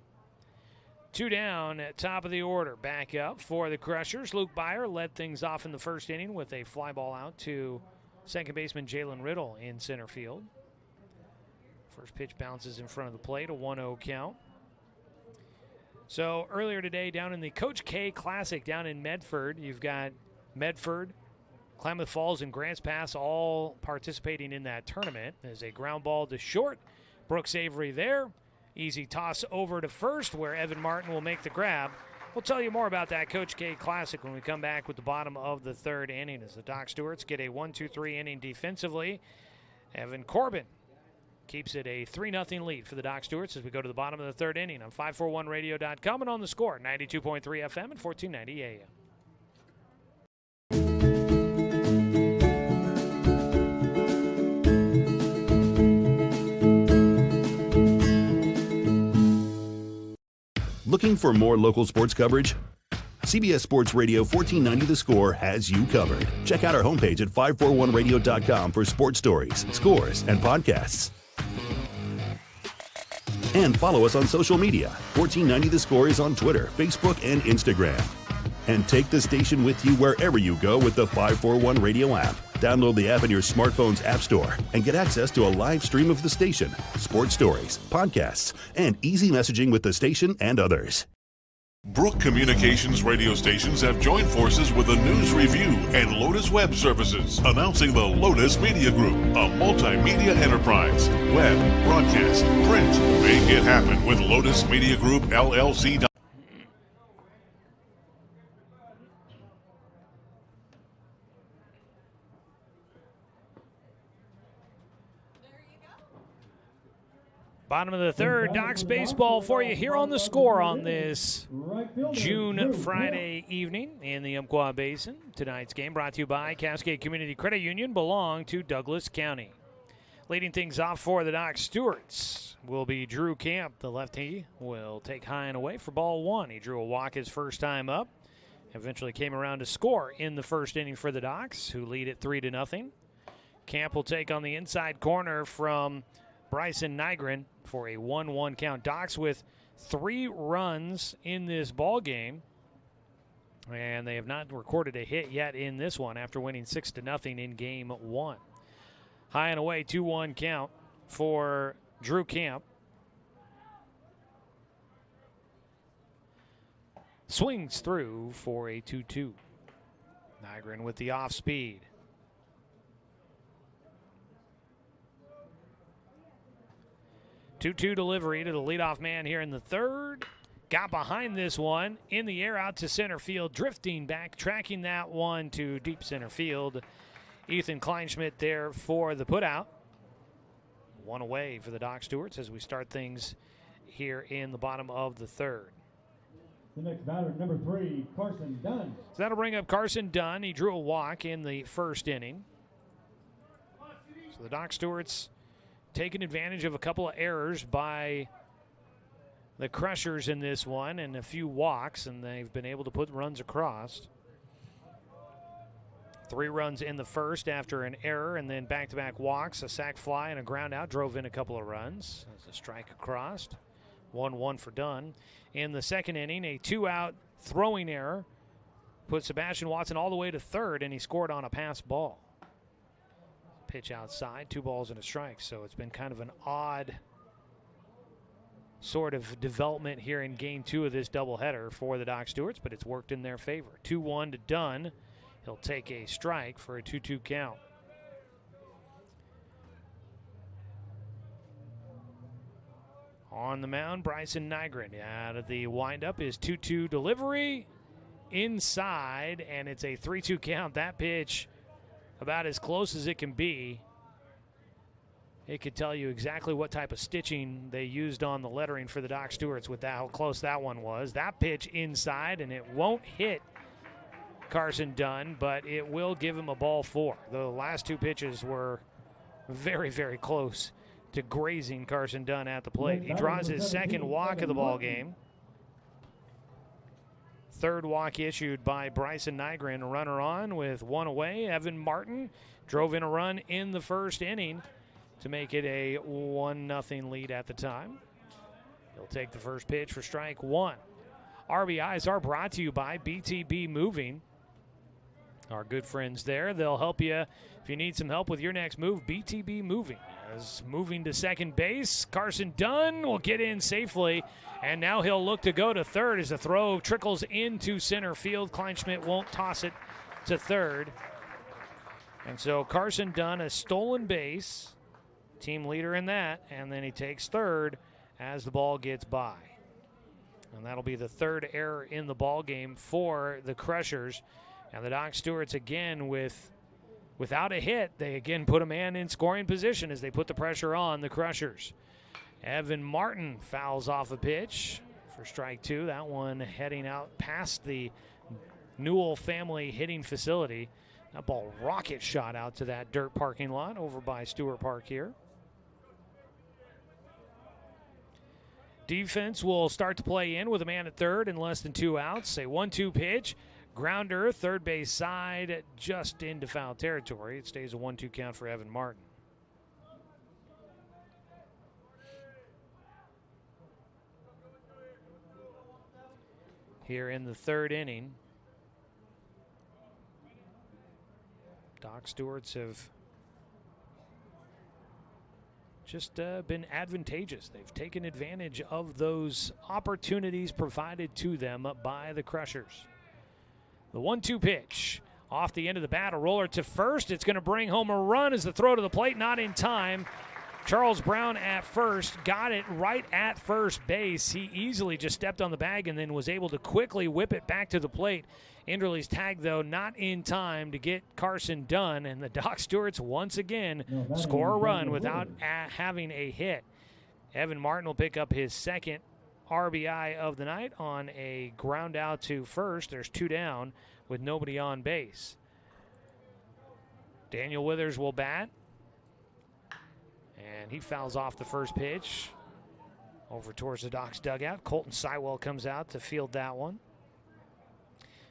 2 down at top of the order. Back up for the Crushers. Luke Byer led things off in the 1st inning with a fly ball out to second baseman Jalen Riddle in center field. First pitch bounces in front of the plate, a 1-0 count. So earlier today down in the Coach K Classic down in Medford, you've got Medford, Klamath Falls, and Grants Pass all participating in that tournament. There's a ground ball to short. Brooks Avery there. Easy toss over to first where Evan Martin will make the grab. We'll tell you more about that Coach K Classic when we come back with the bottom of the 3rd inning as the Doc Stewarts get a 1-2-3 inning defensively. Evan Corbin keeps it a 3-0 lead for the Doc Stewarts as we go to the bottom of the 3rd inning on 541radio.com and on the Score, 92.3 FM and 1490 AM. Looking for more local sports coverage? CBS Sports Radio 1490 The Score has you covered. Check out our homepage at 541radio.com for sports stories, scores, and podcasts. And follow us on social media. 1490 The Score is on Twitter, Facebook, and Instagram. And take the station with you wherever you go with the 541 Radio app. Download the app in your smartphone's app store and get access to a live stream of the station, sports stories, podcasts, and easy messaging with the station and others. Brook Communications radio stations have joined forces with the News Review and Lotus Web Services, announcing the Lotus Media Group, a multimedia enterprise. Web, broadcast, print. Make it happen with Lotus Media Group, LLC. Bottom of the third, Docs baseball for you here on The Score on this June Friday evening in the Umpqua Basin. Tonight's game brought to you by Cascade Community Credit Union, belong to Douglas County. Leading things off for the Docs Stewarts will be Drew Camp. The lefty will take high and away for ball one. He drew a walk his first time up. Eventually came around to score in the first inning for the Docs, who lead it 3-0. Camp will take on the inside corner from Bryson Nygren for a 1-1 count. Docs with 3 runs in this ball game, and they have not recorded a hit yet in this one after winning 6-0 in game 1. High and away, 2-1 count for Drew Camp. Swings through for a 2-2. Nygren with the off speed. 2-2 delivery to the leadoff man here in the third. Got behind this one in the air out to center field, drifting back, tracking that one to deep center field. Ethan Kleinschmidt there for the putout. One away for the Doc Stewarts as we start things here in the bottom of the third. The next batter, number 3, Carson Dunn. So that'll bring up Carson Dunn. He drew a walk in the first inning. So the Doc Stewarts taking advantage of a couple of errors by the Crushers in this one and a few walks, and they've been able to put runs across. 3 runs in the first after an error, and then back-to-back walks, a sac fly, and a ground out drove in a couple of runs. As a strike across, 1-1 for Dunn. In the second inning, a 2-out throwing error put Sebastian Watson all the way to third, and he scored on a pass ball. Pitch outside, 2 balls and a strike. So it's been kind of an odd sort of development here in game 2 of this doubleheader for the Doc Stewarts, but it's worked in their favor. 2-1 to Dunn. He'll take a strike for a 2-2 count. On the mound, Bryson Nygren. Out of the windup is 2-2 delivery inside, and it's a 3-2 count. That pitch about as close as it can be. It could tell you exactly what type of stitching they used on the lettering for the Doc Stewarts with that, how close that one was. That pitch inside, and it won't hit Carson Dunn, but it will give him a ball 4. The last 2 pitches were very, very close to grazing Carson Dunn at the plate. He draws his second walk of the ball game. Third walk issued by Bryson Nygren. A runner on with 1 away. Evan Martin drove in a run in the first inning to make it a 1-0 lead at the time. He'll take the first pitch for strike 1. RBIs are brought to you by BTB Moving. Our good friends there. They'll help you if you need some help with your next move. BTB Moving. As moving to second base, Carson Dunn will get in safely, and now he'll look to go to third as the throw trickles into center field. Kleinschmidt won't toss it to third. And so Carson Dunn, a stolen base, team leader in that, and then he takes third as the ball gets by. And that'll be the third error in the ball game for the Crushers. And the Doc Stewarts again without a hit, they again put a man in scoring position as they put the pressure on the Crushers. Evan Martin fouls off a pitch for strike 2. That one heading out past the Newell family hitting facility. That ball rocket shot out to that dirt parking lot over by Stewart Park here. Defense will start to play in with a man at third and less than 2 outs. A 1-2 pitch. Grounder, third base side, just into foul territory. It stays a 1-2 count for Evan Martin. Here in the third inning, Doc Stewarts have just been advantageous. They've taken advantage of those opportunities provided to them by the Crushers. The 1-2 pitch off the end of the bat, a roller to first. It's going to bring home a run as the throw to the plate, not in time. Charles Brown at first, got it right at first base. He easily just stepped on the bag and then was able to quickly whip it back to the plate. Enderle's tag, though, not in time to get Carson done, and the Doc Stewarts once again score a run without having a hit. Evan Martin will pick up his second RBI of the night on a ground out to first. There's 2 down with nobody on base. Daniel Withers will bat. And he fouls off the first pitch over towards the Doc's dugout. Colton Sywell comes out to field that one.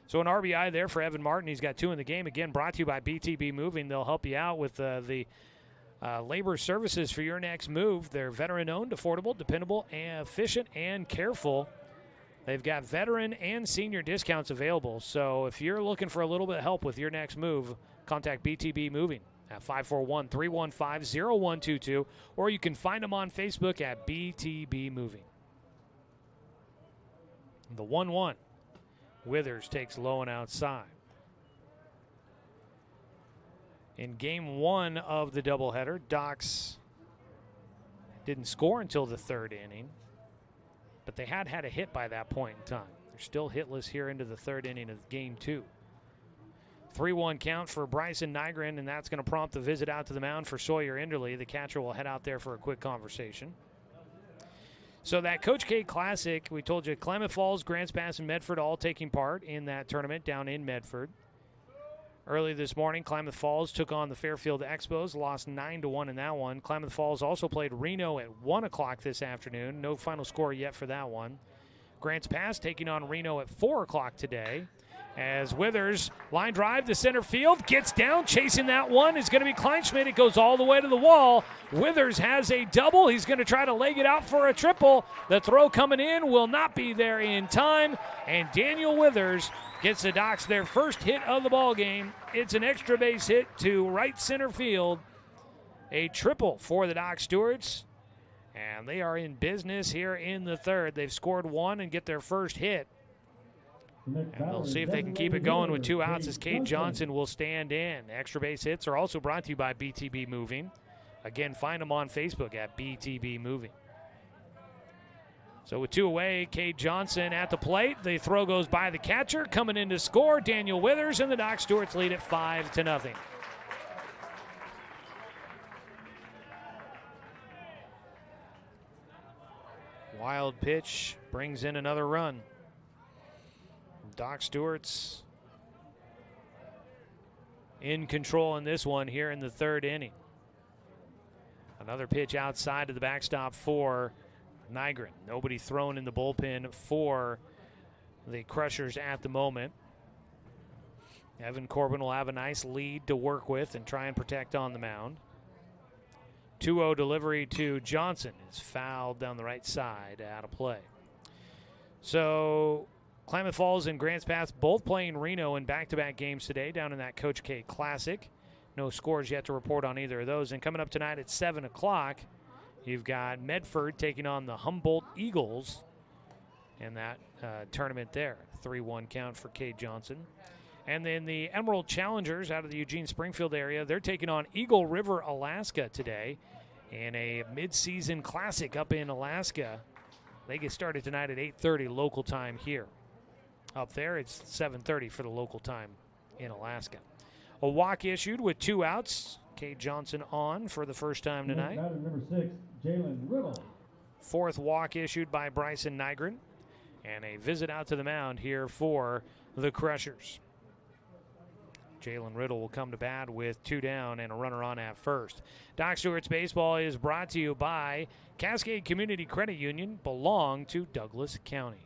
So an RBI there for Evan Martin. He's got 2 in the game. Again, brought to you by BTB Moving. They'll help you out with the labor services for your next move. They're veteran-owned, affordable, dependable, and efficient, and careful. They've got veteran and senior discounts available. So if you're looking for a little bit of help with your next move, contact BTB Moving at 541-315-0122, or you can find them on Facebook at BTB Moving. The 1-1. Withers takes low and outside. In game 1 of the doubleheader, Docs didn't score until the 3rd inning, but they had a hit by that point in time. They're still hitless here into the 3rd inning of game 2. 3-1 count for Bryson Nygren, and that's going to prompt the visit out to the mound for Sawyer Enderle. The catcher will head out there for a quick conversation. So that Coach K Classic, we told you, Klamath Falls, Grants Pass, and Medford all taking part in that tournament down in Medford. Early this morning, Klamath Falls took on the Fairfield Expos, lost 9-1 in that one. Klamath Falls also played Reno at 1 o'clock this afternoon. No final score yet for that one. Grants Pass taking on Reno at 4 o'clock today. As Withers, line drive to center field, gets down, chasing that one is going to be Kleinschmidt. It goes all the way to the wall. Withers has a double. He's going to try to leg it out for a triple. The throw coming in will not be there in time, and Daniel Withers gets the Docs their first hit of the ball game. It's an extra base hit to right center field. A triple for the Doc Stewarts, and they are in business here in the 3rd. They've scored 1 and get their first hit. And they'll see if they can keep it going with 2 outs as Cade Johnson will stand in. Extra base hits are also brought to you by BTB Moving. Again, find them on Facebook at BTB Moving. So with 2 away, Cade Johnson at the plate. The throw goes by the catcher. Coming in to score, Daniel Withers, and the Doc Stewarts lead at 5-0. Wild pitch brings in another run. Doc Stewarts in control in this one here in the 3rd inning. Another pitch outside of the backstop for Nygren. Nobody thrown in the bullpen for the Crushers at the moment. Evan Corbin will have a nice lead to work with and try and protect on the mound. 2-0 delivery to Johnson is fouled down the right side, out of play. So Klamath Falls and Grants Pass both playing Reno in back-to-back games today down in that Coach K Classic. No scores yet to report on either of those. And coming up tonight at 7 o'clock, you've got Medford taking on the Humboldt Eagles in that tournament there. 3-1 count for Cade Johnson. And then the Emerald Challengers out of the Eugene-Springfield area, they're taking on Eagle River, Alaska today in a mid-season classic up in Alaska. They get started tonight at 8:30 local time here. Up there, it's 7:30 for the local time in Alaska. A walk issued with 2 outs. Cade Johnson on for the first time tonight. Number 6, Jalen Riddle. 4th walk issued by Bryson Nygren. And a visit out to the mound here for the Crushers. Jalen Riddle will come to bat with 2 down and a runner on at first. Doc Stewarts Baseball is brought to you by Cascade Community Credit Union, belong to Douglas County.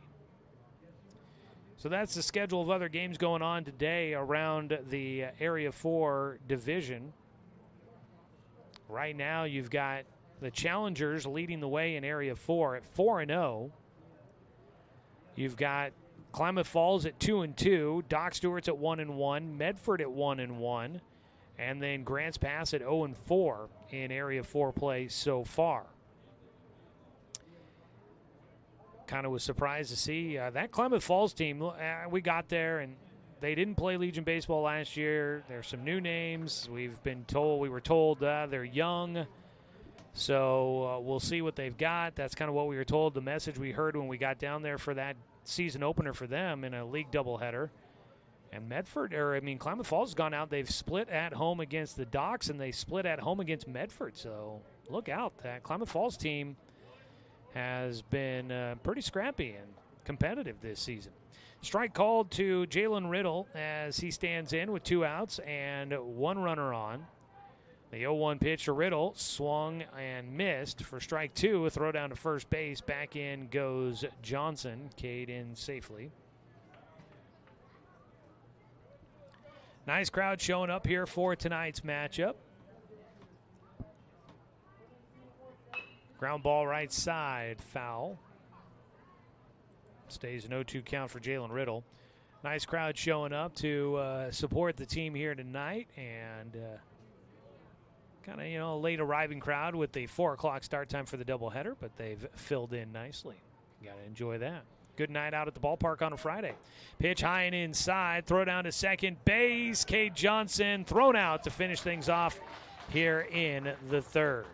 So that's the schedule of other games going on today around the Area 4 division. Right now you've got the Challengers leading the way in Area 4 at 4-0. You've got Klamath Falls at 2-2, Doc Stewarts at 1-1, Medford at 1-1, And then Grants Pass at 0-4 in Area 4 play so far. Kind of was surprised to see that Klamath Falls team. We got there, and they didn't play Legion baseball last year. There's some new names. We were told they're young. So we'll see what they've got. That's kind of what we were told. The message we heard when we got down there for that season opener for them in a league doubleheader. And Klamath Falls has gone out. They've split at home against the Docks, and they split at home against Medford. So look out. That Klamath Falls team has been pretty scrappy and competitive this season. Strike called to Jalen Riddle as he stands in with 2 outs and 1 runner on. The 0-1 pitch to Riddle, swung and missed for strike 2. A throw down to first base. Back in goes Johnson. K'd in safely. Nice crowd showing up here for tonight's matchup. Ground ball right side, foul. Stays an 0-2 count for Jalen Riddle. Nice crowd showing up to support the team here tonight, and kind of, a late arriving crowd with the 4 o'clock start time for the doubleheader, but they've filled in nicely. Got to enjoy that. Good night out at the ballpark on a Friday. Pitch high and inside. Throw down to second base. Cade Johnson thrown out to finish things off here in the 3rd.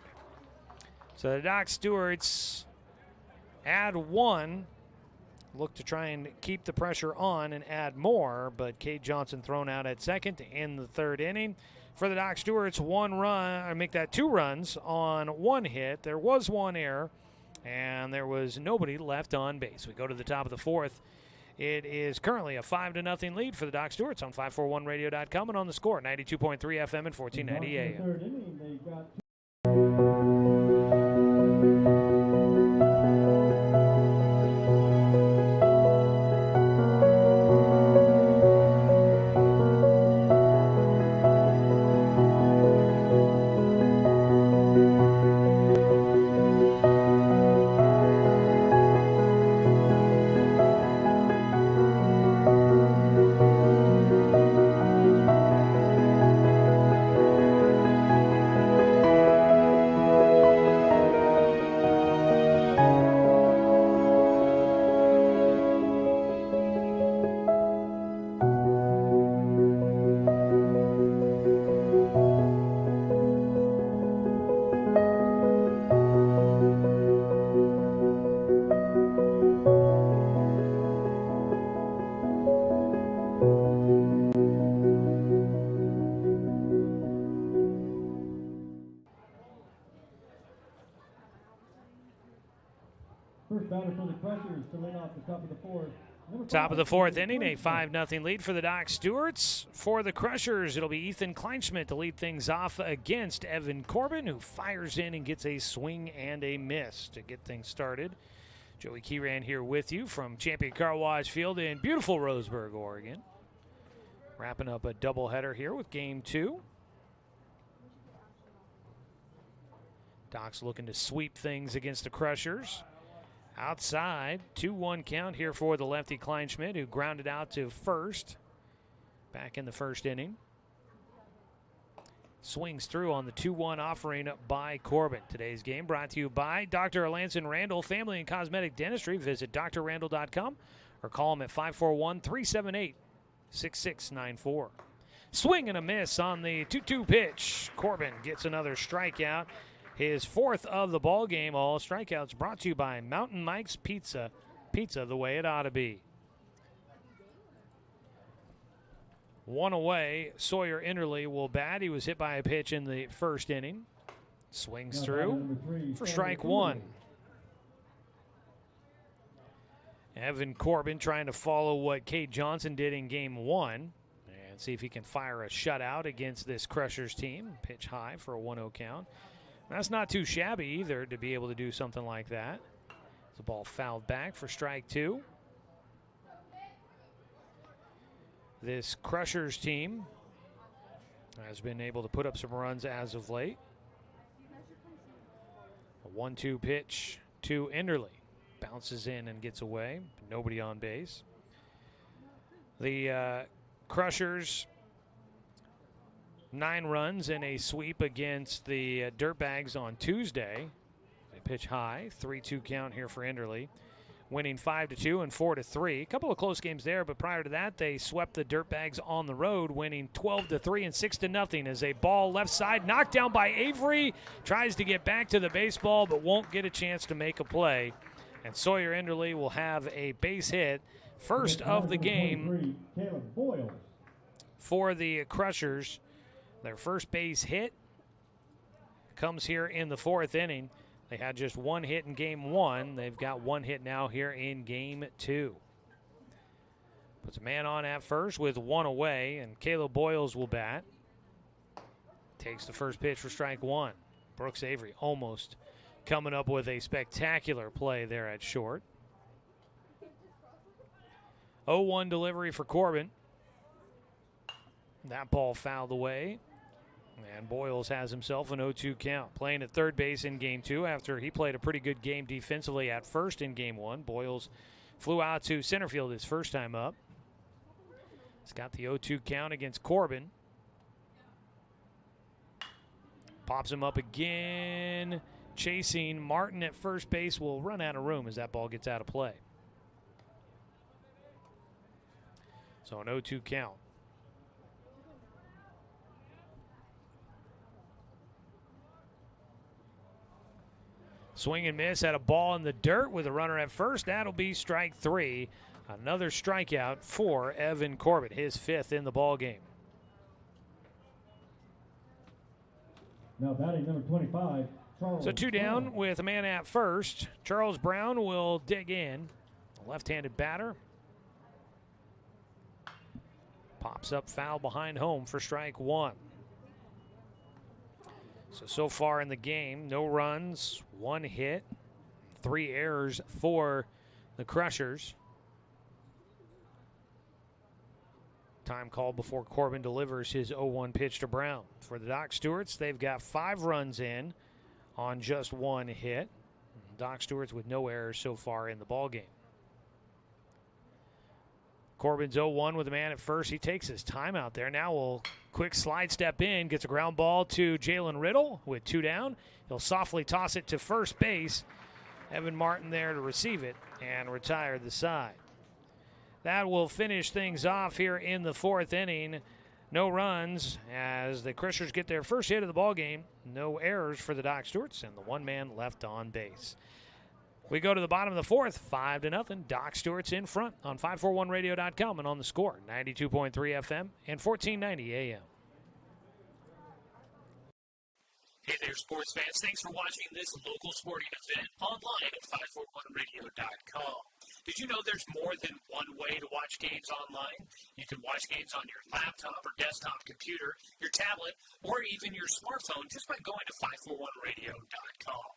So the Doc Stewarts add 1. Look to try and keep the pressure on and add more, but Cade Johnson thrown out at second to end the 3rd inning. For the Doc Stewarts, 1 run, or make that 2 runs on 1 hit. There was 1 error, and there was nobody left on base. We go to the top of the 4th. It is currently a 5-0 lead for the Doc Stewarts on 541radio.com and on the score, 92.3 FM and 1490 AM. Top of the 4th inning, a 5-0 lead for the Doc Stewarts. For the Crushers, it'll be Ethan Kleinschmidt to lead things off against Evan Corbin, who fires in and gets a swing and a miss to get things started. Joey Keyran here with you from Champion Car Wash Field in beautiful Roseburg, Oregon. Wrapping up a doubleheader here with Game 2. Doc's looking to sweep things against the Crushers. Outside, 2-1 count here for the lefty Kleinschmidt, who grounded out to first back in the 1st inning. Swings through on the 2-1 offering by Corbin. Today's game brought to you by Dr. Alanson Randall Family and Cosmetic Dentistry. Visit drrandall.com or call him at 541-378-6694. Swing and a miss on the 2-2 pitch. Corbin gets another strikeout. His 4th of the ball game. All strikeouts brought to you by Mountain Mike's Pizza. Pizza the way it ought to be. 1 away. Sawyer Inderly will bat. He was hit by a pitch in the 1st inning. Swings through for strike 1. Evan Corbin trying to follow what Cade Johnson did in Game 1 and see if he can fire a shutout against this Crushers team. Pitch high for a 1-0 count. That's not too shabby either to be able to do something like that. The ball fouled back for strike 2. This Crushers team has been able to put up some runs as of late. A 1-2 pitch to Enderly. Bounces in and gets away. Nobody on base. The Crushers 9 runs in a sweep against the Dirtbags on Tuesday. They pitch high, 3-2 count here for Enderle, winning 5-2 and 4-3. A couple of close games there, but prior to that, they swept the Dirtbags on the road, winning 12-3 and 6-0 as a ball left side knocked down by Avery. Tries to get back to the baseball, but won't get a chance to make a play. And Sawyer Enderle will have a base hit, first of the game for the Crushers. Their first base hit comes here in the 4th inning. They had just 1 hit in game 1. They've got 1 hit now here in game 2. Puts a man on at first with 1 away, and Caleb Boyles will bat. Takes the first pitch for strike 1. Brooks Avery almost coming up with a spectacular play there at short. 0-1 delivery for Corbin. That ball fouled away. And Boyles has himself an 0-2 count. Playing at third base in game 2 after he played a pretty good game defensively at first in game 1. Boyles flew out to center field his first time up. He's got the 0-2 count against Corbin. Pops him up again. Chasing Martin at first base will run out of room as that ball gets out of play. So an 0-2 count. Swing and miss at a ball in the dirt with a runner at first. That'll be strike 3. Another strikeout for Evan Corbett, his 5th in the ball game. Now batting number 25, Charles. So 2 down with a man at first. Charles Brown will dig in. A left-handed batter. Pops up foul behind home for strike 1. So far in the game, no runs, 1 hit, 3 errors for the Crushers. Time called before Corbin delivers his 0-1 pitch to Brown. For the Doc Stewarts, they've got 5 runs in on just 1 hit. Doc Stewarts with no errors so far in the ballgame. Corbin's 0-1 with a man at first. He takes his time out there. Now will quick slide step in, gets a ground ball to Jalen Riddle with 2 down. He'll softly toss it to first base. Evan Martin there to receive it and retire the side. That will finish things off here in the 4th inning. No runs as the Crushers get their first hit of the ballgame. No errors for the Doc Stewarts and the 1 man left on base. We go to the bottom of the 4th, 5-0. Doc Stewart's in front on 541radio.com and on the Score, 92.3 FM and 1490 AM. Hey there, sports fans. Thanks for watching this local sporting event online at 541radio.com. Did you know there's more than one way to watch games online? You can watch games on your laptop or desktop computer, your tablet, or even your smartphone just by going to 541radio.com.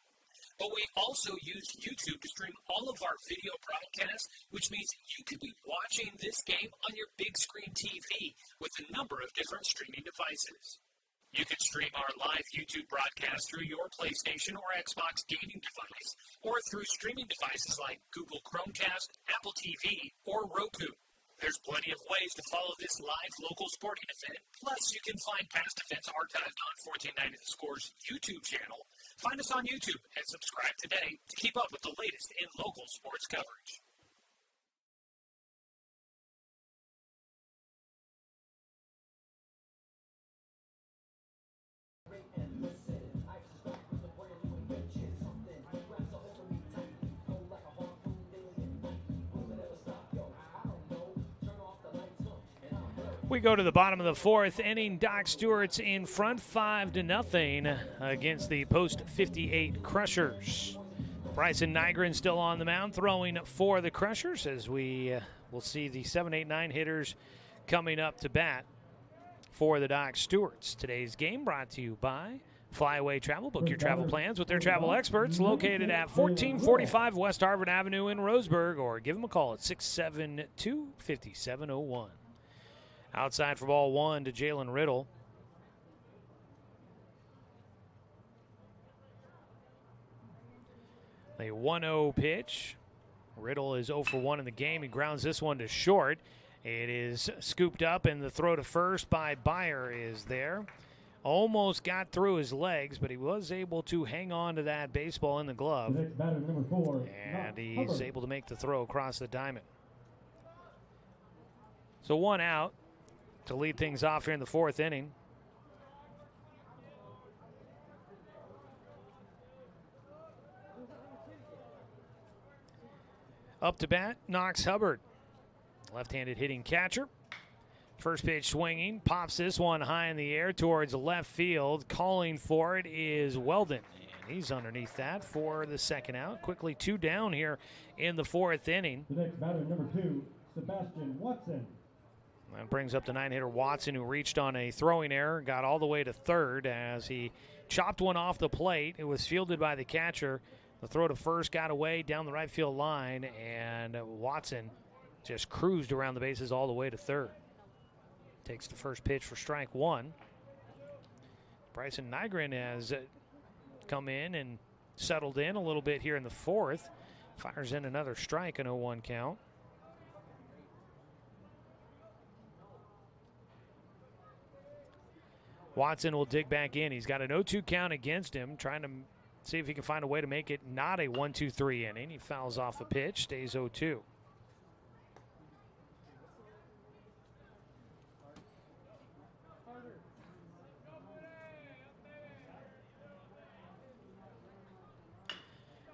But we also use YouTube to stream all of our video broadcasts, which means you could be watching this game on your big screen TV with a number of different streaming devices. You can stream our live YouTube broadcast through your PlayStation or Xbox gaming device, or through streaming devices like Google Chromecast, Apple TV, or Roku. There's plenty of ways to follow this live local sporting event. Plus, you can find past events archived on 1490 The Score's YouTube channel. Find us on YouTube and subscribe today to keep up with the latest in local sports coverage. We go to the bottom of the 4th inning. Doc Stewart's in front 5-0 against the Post 58 Crushers. Bryson Nygren still on the mound throwing for the Crushers as we will see the 7, 8, 9 hitters coming up to bat for the Doc Stewarts. Today's game brought to you by Flyaway Travel. Book your travel plans with their travel experts located at 1445 West Harvard Avenue in Roseburg, or give them a call at 672-5701. Outside for ball 1 to Jalen Riddle. A 1-0 pitch. Riddle is 0 for 1 in the game. He grounds this one to short. It is scooped up, and the throw to first by Byer is there. Almost got through his legs, but he was able to hang on to that baseball in the glove. The next batter, number 4. And he's able to make the throw across the diamond. So 1 out to lead things off here in the 4th inning. Up to bat, Knox Hubbard. Left-handed hitting catcher. First pitch swinging, pops this one high in the air towards left field. Calling for it is Weldon. And he's underneath that for the 2nd out. Quickly 2 down here in the 4th inning. The next batter, number 2, Sebastian Watson. That brings up the 9-hitter Watson, who reached on a throwing error, got all the way to 3rd as he chopped one off the plate. It was fielded by the catcher. The throw to first got away down the right field line, and Watson just cruised around the bases all the way to 3rd. Takes the first pitch for strike 1. Bryson Nygren has come in and settled in a little bit here in the 4th. Fires in another strike, an 0-1 count. Watson will dig back in. He's got an 0-2 count against him, trying to see if he can find a way to make it not a 1-2-3 inning. He fouls off the pitch, stays 0-2.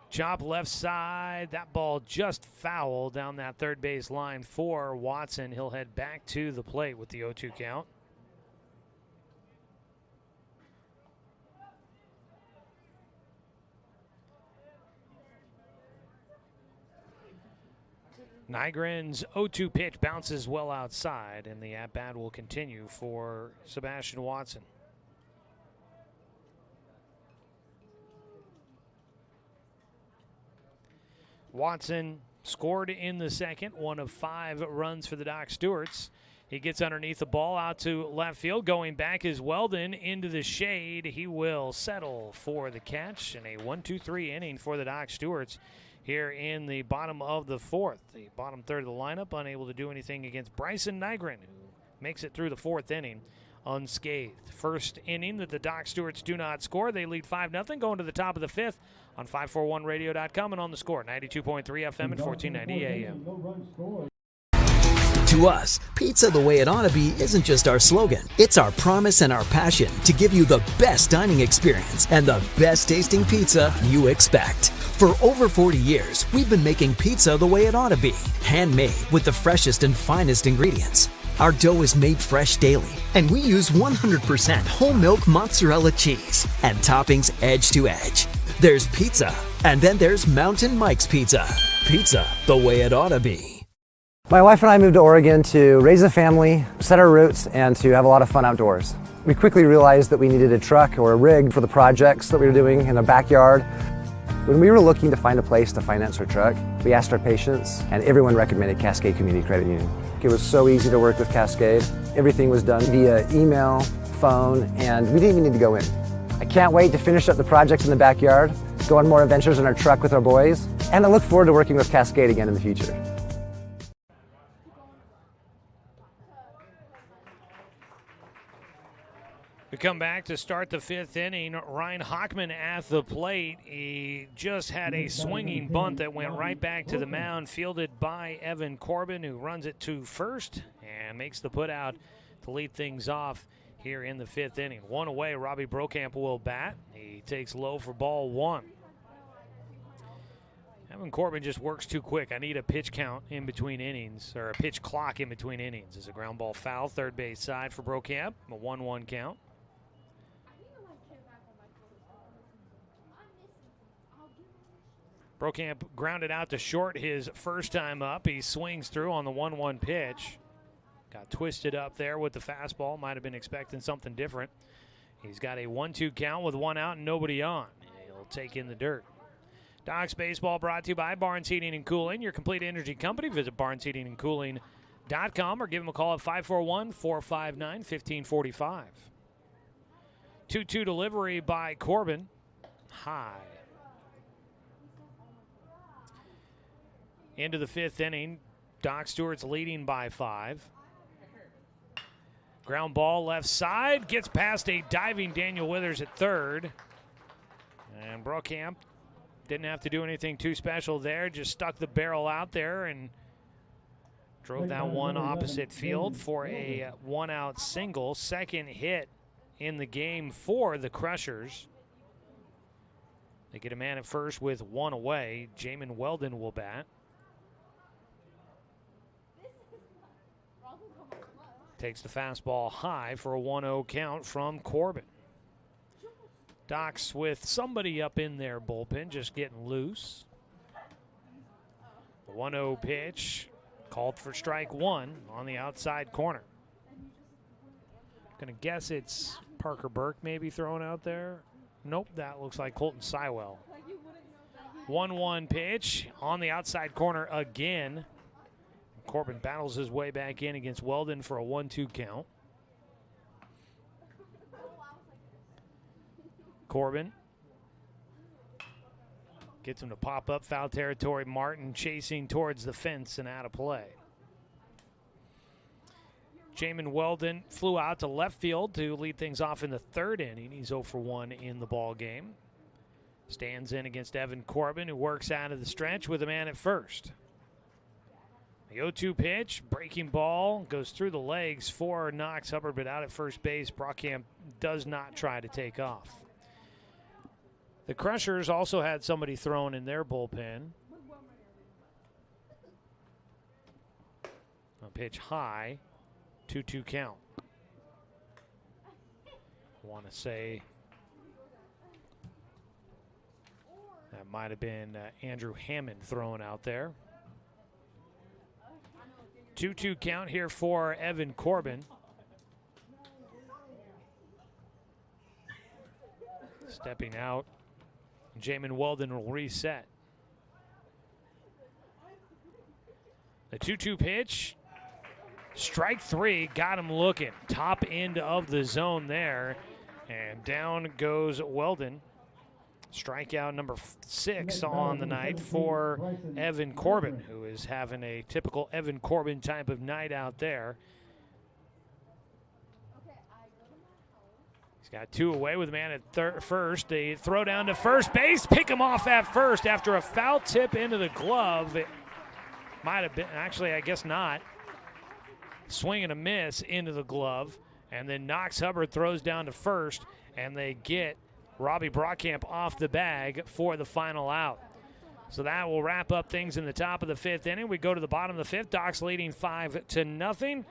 Chop left side. That ball just foul down that 3rd base line for Watson. He'll head back to the plate with the 0-2 count. Nygren's 0-2 pitch bounces well outside, and the at-bat will continue for Sebastian Watson. Watson scored in the 2nd, 1 of 5 runs for the Doc Stewarts. He gets underneath the ball out to left field. Going back is Weldon into the shade. He will settle for the catch, and a 1-2-3 inning for the Doc Stewarts here in the bottom of the 4th. The bottom 3rd of the lineup unable to do anything against Bryson Nygren, who makes it through the 4th inning unscathed. First inning that the Doc Stewarts do not score. They lead 5-0 going to the top of the 5th on 541radio.com and on the Score, 92.3 FM and 1490 AM. To us, pizza the way it ought to be isn't just our slogan. It's our promise and our passion to give you the best dining experience and the best tasting pizza you expect. For over 40 years, we've been making pizza the way it ought to be. Handmade with the freshest and finest ingredients. Our dough is made fresh daily, and we use 100% whole milk mozzarella cheese and toppings edge to edge. There's pizza, and then there's Mountain Mike's Pizza. Pizza the way it ought to be. My wife and I moved to Oregon to raise a family, set our roots, and to have a lot of fun outdoors. We quickly realized that we needed a truck or a rig for the projects that we were doing in our backyard. When we were looking to find a place to finance our truck, we asked our patients, and everyone recommended Cascade Community Credit Union. It was so easy to work with Cascade. Everything was done via email, phone, and we didn't even need to go in. I can't wait to finish up the projects in the backyard, go on more adventures in our truck with our boys, and I look forward to working with Cascade again in the future. We come back to start the 5th inning. Ryan Hockman at the plate. He just had a swinging bunt that went right back to the mound, fielded by Evan Corbin, who runs it to first and makes the put out to lead things off here in the 5th inning. 1 away, Robbie Brokamp will bat. He takes low for ball 1. Evan Corbin just works too quick. I need a pitch count in between innings, or a pitch clock in between innings. As a ground ball foul, 3rd base side for Brokamp, a 1-1 count. Brokamp grounded out to short his first time up. He swings through on the 1-1 pitch. Got twisted up there with the fastball. Might have been expecting something different. He's got a 1-2 count with 1 out and nobody on. He'll take in the dirt. Docs Baseball brought to you by Barnes Heating and Cooling, your complete energy company. Visit barnesheatingandcooling.com or give them a call at 541-459-1545. 2-2 delivery by Corbin. High. Into the 5th inning. Doc Stewart's leading by 5. Ground ball left side, gets past a diving Daniel Withers at third. And Brokamp didn't have to do anything too special there, just stuck the barrel out there and drove that one opposite field for a 1-out single. Second hit in the game for the Crushers. They get a man at first with 1 away. Jamin Weldon will bat. Takes the fastball high for a 1-0 count from Corbin. Doc's with somebody up in their bullpen, just getting loose. The 1-0 pitch called for strike 1 on the outside corner. Gonna guess it's Parker Burke maybe thrown out there. Nope, that looks like Colton Sywell. 1-1 pitch on the outside corner again. Corbin battles his way back in against Weldon for a 1-2 count. Corbin gets him to pop up foul territory. Martin chasing towards the fence and out of play. Jamin Weldon flew out to left field to lead things off in the 3rd inning. He's 0 for 1 in the ball game. Stands in against Evan Corbin, who works out of the stretch with a man at first. The 0-2 pitch, breaking ball, goes through the legs for Knox Hubbard, but out at first base. Brokamp does not try to take off. The Crushers also had somebody thrown in their bullpen. A pitch high, 2-2 count. I want to say that might have been Andrew Hammond thrown out there. 2-2 count here for Evan Corbin. Stepping out, Jamin Weldon will reset. The 2-2 pitch, strike 3, got him looking. Top end of the zone there, and down goes Weldon. Strikeout number 6 on the night for Evan Corbin, who is having a typical Evan Corbin type of night out there. He's got 2 away with a man at first. They throw down to first base, pick him off at first after a foul tip into the glove. It might have been, actually, I guess not. Swing and a miss into the glove, and then Knox Hubbard throws down to first, and they get Robbie Brokamp off the bag for the final out. So that will wrap up things in the top of the 5th inning. We go to the bottom of the 5th. Doc's leading 5-0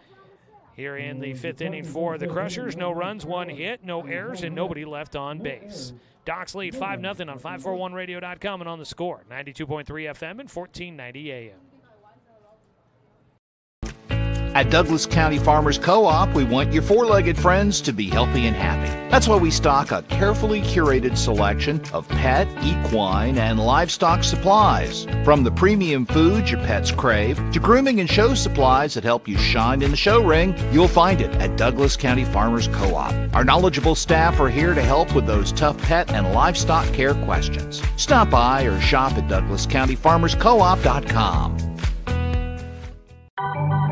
here in the 5th inning for the Crushers. No runs, 1 hit, no errors, and nobody left on base. Doc's lead 5-0 on 541radio.com and on the Score. 92.3 FM and 1490 AM. At Douglas County Farmers Co-op, we want your four-legged friends to be healthy and happy. That's why we stock a carefully curated selection of pet, equine, and livestock supplies. From the premium foods your pets crave to grooming and show supplies that help you shine in the show ring, you'll find it at Douglas County Farmers Co-op. Our knowledgeable staff are here to help with those tough pet and livestock care questions. Stop by or shop at DouglasCountyFarmersCoop.com.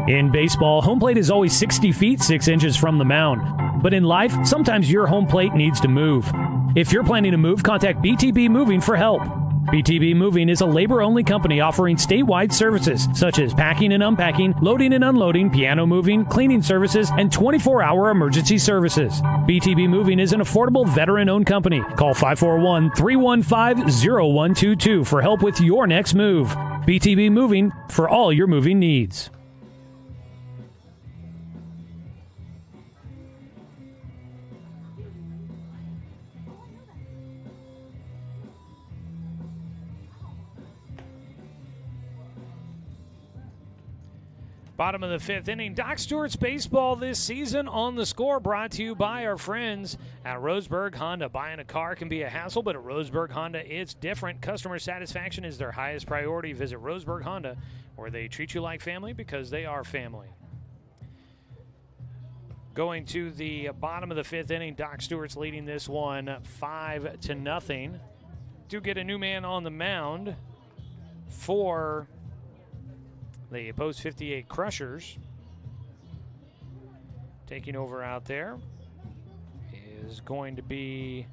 In baseball, home plate is always 60 feet, 6 inches from the mound. But in life, sometimes your home plate needs to move. If you're planning to move, contact BTB Moving for help. BTB Moving is a labor-only company offering statewide services such as packing and unpacking, loading and unloading, piano moving, cleaning services, and 24-hour emergency services. BTB Moving is an affordable veteran-owned company. Call 541-315-0122 for help with your next move. BTB Moving for all your moving needs. Bottom of the 5th inning, Doc Stewart's baseball this season on the Score, brought to you by our friends at Roseburg Honda. Buying a car can be a hassle, but at Roseburg Honda, it's different. Customer satisfaction is their highest priority. Visit Roseburg Honda, where they treat you like family because they are family. Going to the bottom of the 5th inning, Doc Stewart's leading this one 5-0. Do get a new man on the mound for the Post 58 Crushers. Taking over out there is going to be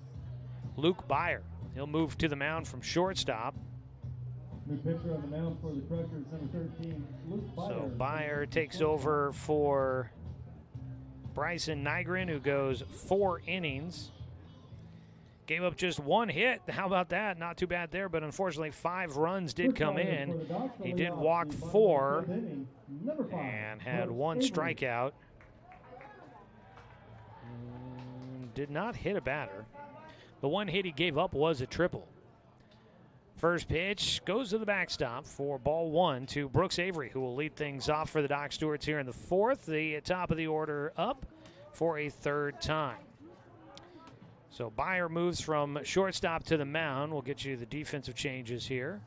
Luke Byer. He'll move to the mound from shortstop. New pitcher on the mound for the Crushers, number 13, Luke Byer. So Byer takes over for Bryson Nygren, who goes 4 innings. Gave up just 1 hit. How about that? Not too bad there, but unfortunately 5 runs did come in. He did walk 4 and had 1 strikeout. Did not hit a batter. The 1 hit he gave up was a triple. First pitch goes to the backstop for ball 1 to Brooks Avery, who will lead things off for the Doc Stewarts here in the 4th. The top of the order up for a 3rd time. So Byer moves from shortstop to the mound. We'll get you the defensive changes here.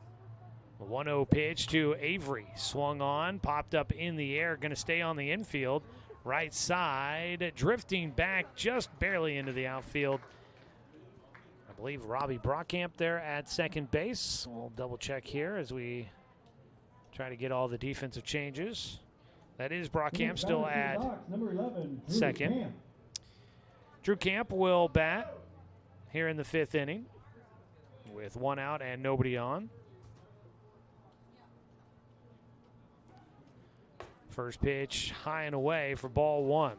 The 1-0 pitch to Avery. Swung on, popped up in the air, going to stay on the infield. Right side, drifting back just barely into the outfield. I believe Robbie Brockamp there at second base. We'll double check here as we try to get all the defensive changes. That is Brockamp still at second. Drew Camp will bat here in the 5th inning with 1 out and nobody on. First pitch high and away for ball 1.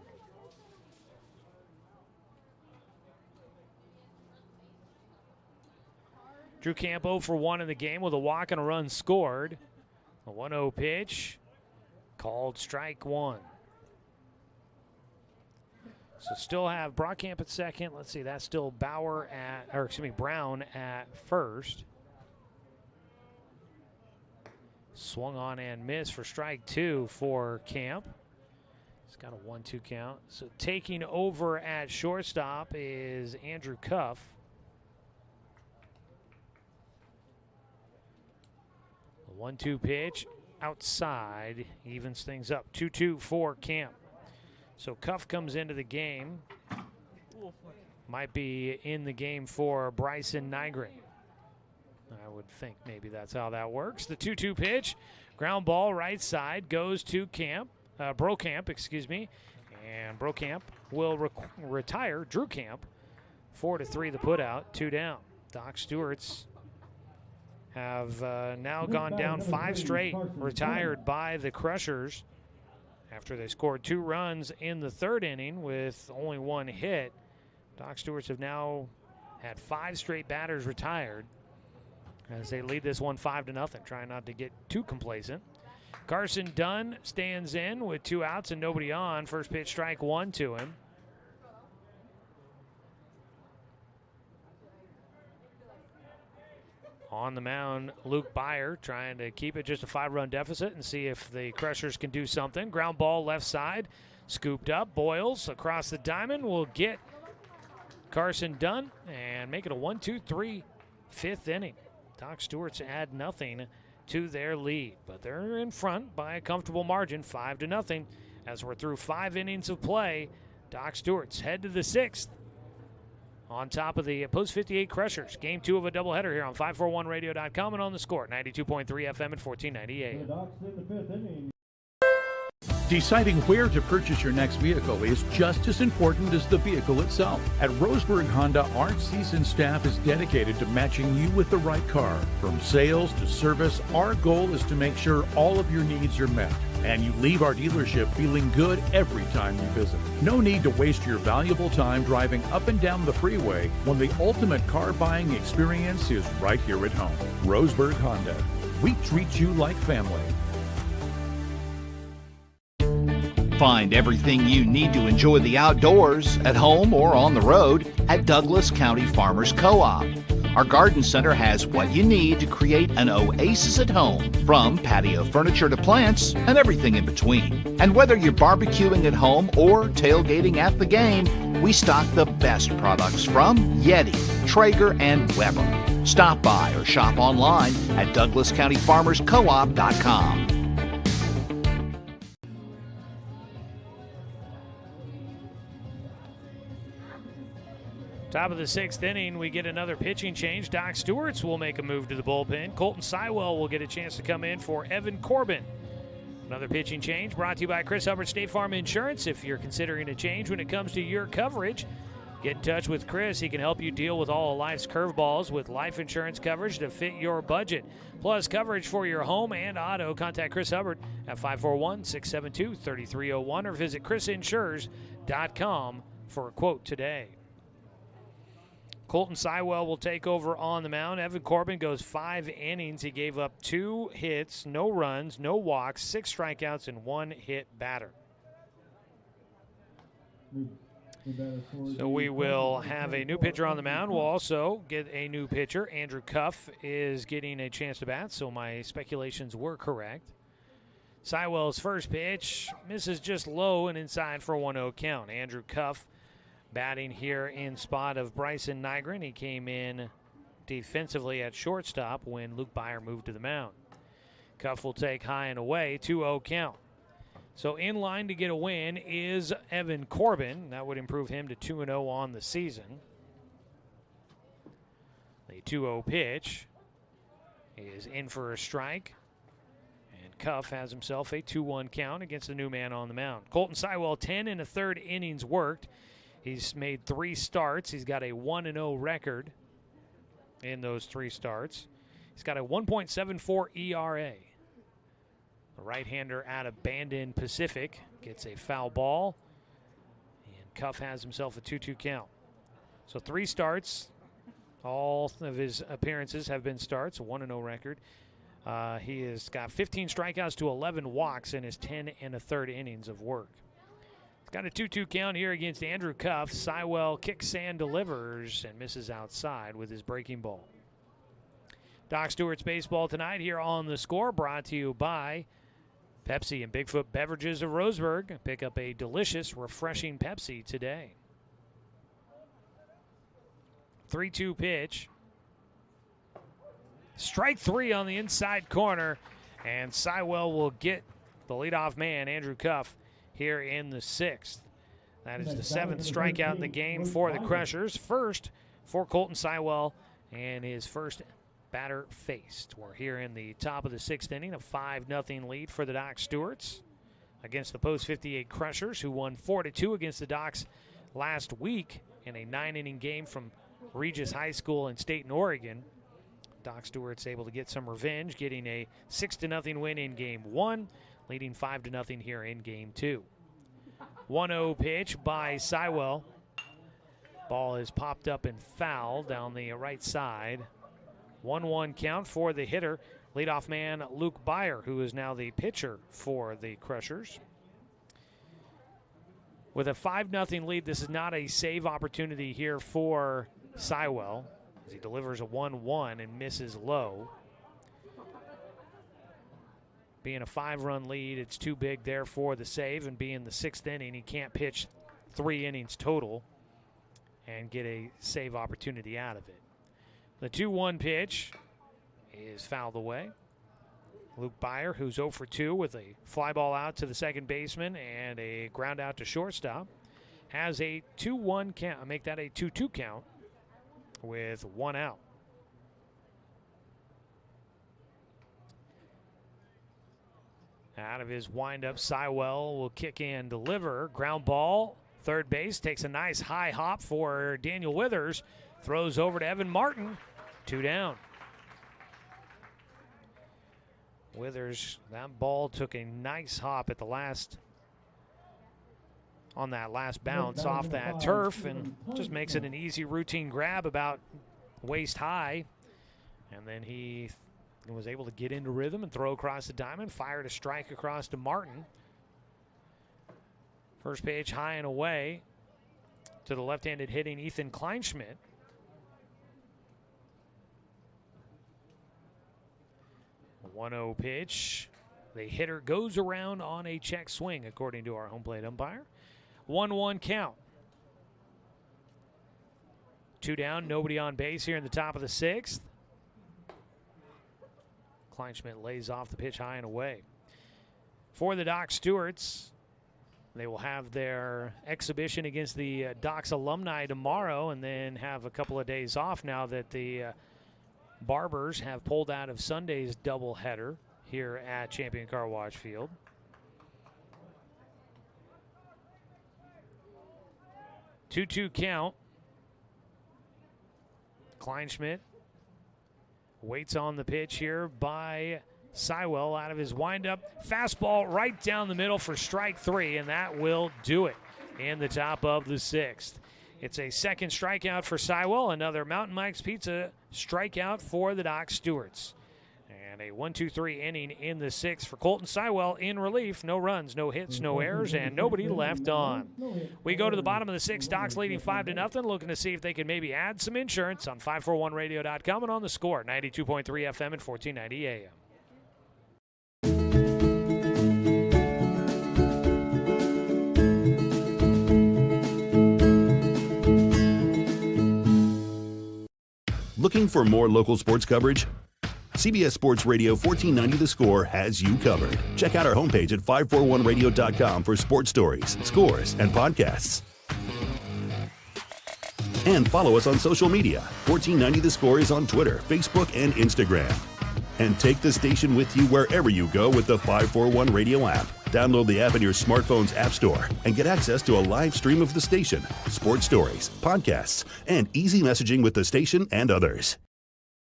Drew Camp 0 for 1 in the game with a walk and a run scored. A 1-0 pitch called strike 1. So still have Brockamp at second. Let's see, that's still Brown at first. Swung on and missed for strike 2 for Camp. He's got a 1-2 count. So taking over at shortstop is Andrew Cuff. A 1-2 pitch outside evens things up. 2-2 for Camp. So Cuff comes into the game. Might be in the game for Bryson Nygren. I would think maybe that's how that works. The 2-2 pitch, ground ball right side, goes to Brockamp, excuse me. And Brockamp will retire Drew Camp. 4-3 the put out, 2 down. Doc Stewarts have now gone down 5 straight, retired by the Crushers after they scored 2 runs in the 3rd inning with only 1 hit. Doc Stewarts have now had 5 straight batters retired as they lead this one 5-0, trying not to get too complacent. Carson Dunn stands in with 2 outs and nobody on. First pitch, strike 1 to him. On the mound, Luke Byer trying to keep it just a 5-run deficit and see if the Crushers can do something. Ground ball left side, scooped up. Boyles across the diamond will get Carson Dunn and make it a 1-2-3 5th inning. Doc Stewarts add nothing to their lead, but they're in front by a comfortable margin, 5-0. As we're through 5 innings of play, Doc Stewarts head to the 6th. On top of the Post 58 Crushers. Game 2 of a doubleheader here on 541radio.com and on the Score, 92.3 FM and 1490 AM. Deciding where to purchase your next vehicle is just as important as the vehicle itself. At Roseburg Honda, our seasoned staff is dedicated to matching you with the right car. From sales to service, our goal is to make sure all of your needs are met, and you leave our dealership feeling good every time you visit. No need to waste your valuable time driving up and down the freeway when the ultimate car buying experience is right here at home. Roseburg Honda. We treat you like family. Find everything you need to enjoy the outdoors at home or on the road at Douglas County Farmers Co-op. Our garden center has what you need to create an oasis at home, from patio furniture to plants and everything in between. And whether you're barbecuing at home or tailgating at the game, we stock the best products from Yeti, Traeger, and Weber. Stop by or shop online at DouglasCountyFarmersCoop.com. Top of the 6th inning, we get another pitching change. Doc Stewarts will make a move to the bullpen. Colton Sywell will get a chance to come in for Evan Corbin. Another pitching change brought to you by Chris Hubbard State Farm Insurance. If you're considering a change when it comes to your coverage, get in touch with Chris. He can help you deal with all of life's curveballs with life insurance coverage to fit your budget. Plus coverage for your home and auto. Contact Chris Hubbard at 541-672-3301 or visit chrisinsures.com for a quote today. Colton Sywell will take over on the mound. Evan Corbin goes 5 innings. He gave up 2 hits, no runs, no walks, 6 strikeouts, and 1 hit batter. So we will have a new pitcher on the mound. We'll also get a new pitcher. Andrew Cuff is getting a chance to bat, so my speculations were correct. Sywell's first pitch misses just low and inside for a 1-0 count. Andrew Cuff batting here in spot of Bryson Nygren. He came in defensively at shortstop when Luke Byer moved to the mound. Cuff will take high and away, 2-0 count. So in line to get a win is Evan Corbin. That would improve him to 2-0 on the season. The 2-0 pitch is in for a strike. And Cuff has himself a 2-1 count against the new man on the mound. Colton Sywell, 10 1/3 innings worked. He's made 3 starts. He's got a 1-0 record in those 3 starts. He's got a 1.74 ERA. The right-hander out of Bandon Pacific gets a foul ball. And Cuff has himself a 2-2 count. So 3 starts. All of his appearances have been starts, a 1-0 record. He has got 15 strikeouts to 11 walks in his 10 1/3 innings of work. Got a 2-2 count here against Andrew Cuff. Sywell kicks and delivers and misses outside with his breaking ball. Doc Stewart's baseball tonight here on The Score, brought to you by Pepsi and Bigfoot Beverages of Roseburg. Pick up a delicious, refreshing Pepsi today. 3-2 pitch. Strike 3 on the inside corner, and Sywell will get the leadoff man, Andrew Cuff, here in the 6th. That is the 7th strikeout in the game for the Crushers. First for Colton Sywell and his first batter faced. We're here in the top of the 6th inning, a 5-0 lead for the Doc Stewarts against the Post 58 Crushers, who won 4-2 against the Docs last week in a 9-inning game from Regis High School in Staten, Oregon. Doc Stewart's able to get some revenge, getting a 6-0 win in Game 1. Leading 5-0 here in Game 2. 1-0 pitch by Sywell. Ball is popped up and fouled down the right side. 1-1 count for the hitter, leadoff man Luke Byer, who is now the pitcher for the Crushers. With a 5-0 lead, this is not a save opportunity here for Sywell, as he delivers a 1-1 and misses low. Being a 5-run lead, it's too big there for the save, and being the 6th inning, he can't pitch 3 innings total and get a save opportunity out of it. The 2-1 pitch is fouled away. Luke Byer, who's 0 for 2 with a fly ball out to the second baseman and a ground out to shortstop, has a 2-1 count. Make that a 2-2 count with 1 out. Out of his windup, Sywell will kick and deliver. Ground ball, third base, takes a nice high hop for Daniel Withers. Throws over to Evan Martin, 2 down. Withers, that ball took a nice hop at the last, on that last bounce off that turf, and just makes it an easy routine grab about waist high. And then he was able to get into rhythm and throw across the diamond, fired a strike across to Martin. First pitch high and away to the left-handed hitting Ethan Kleinschmidt. A 1-0 pitch. The hitter goes around on a check swing, according to our home plate umpire. 1-1 count. 2 down, nobody on base here in the top of the 6th. Kleinschmidt lays off the pitch high and away. For the Doc Stewarts, they will have their exhibition against the Docs alumni tomorrow and then have a couple of days off now that the Barbers have pulled out of Sunday's doubleheader here at Champion Car Wash Field. 2-2 count. Kleinschmidt waits on the pitch here by Sywell out of his windup. Fastball right down the middle for strike 3, and that will do it in the top of the 6th. It's a second strikeout for Sywell, another Mountain Mike's Pizza strikeout for the Doc Stewarts. And a 1-2-3 inning in the 6th for Colton Sywell in relief. No runs, no hits, no errors, and nobody left on. We go to the bottom of the 6th. Docs leading 5-0, looking to see if they can maybe add some insurance on 541radio.com and on the Score, 92.3 FM and 1490 AM. Looking for more local sports coverage? CBS Sports Radio 1490 The Score has you covered. Check out our homepage at 541radio.com for sports stories, scores, and podcasts. And follow us on social media. 1490 The Score is on Twitter, Facebook, and Instagram. And take the station with you wherever you go with the 541 Radio app. Download the app in your smartphone's app store and get access to a live stream of the station, sports stories, podcasts, and easy messaging with the station and others.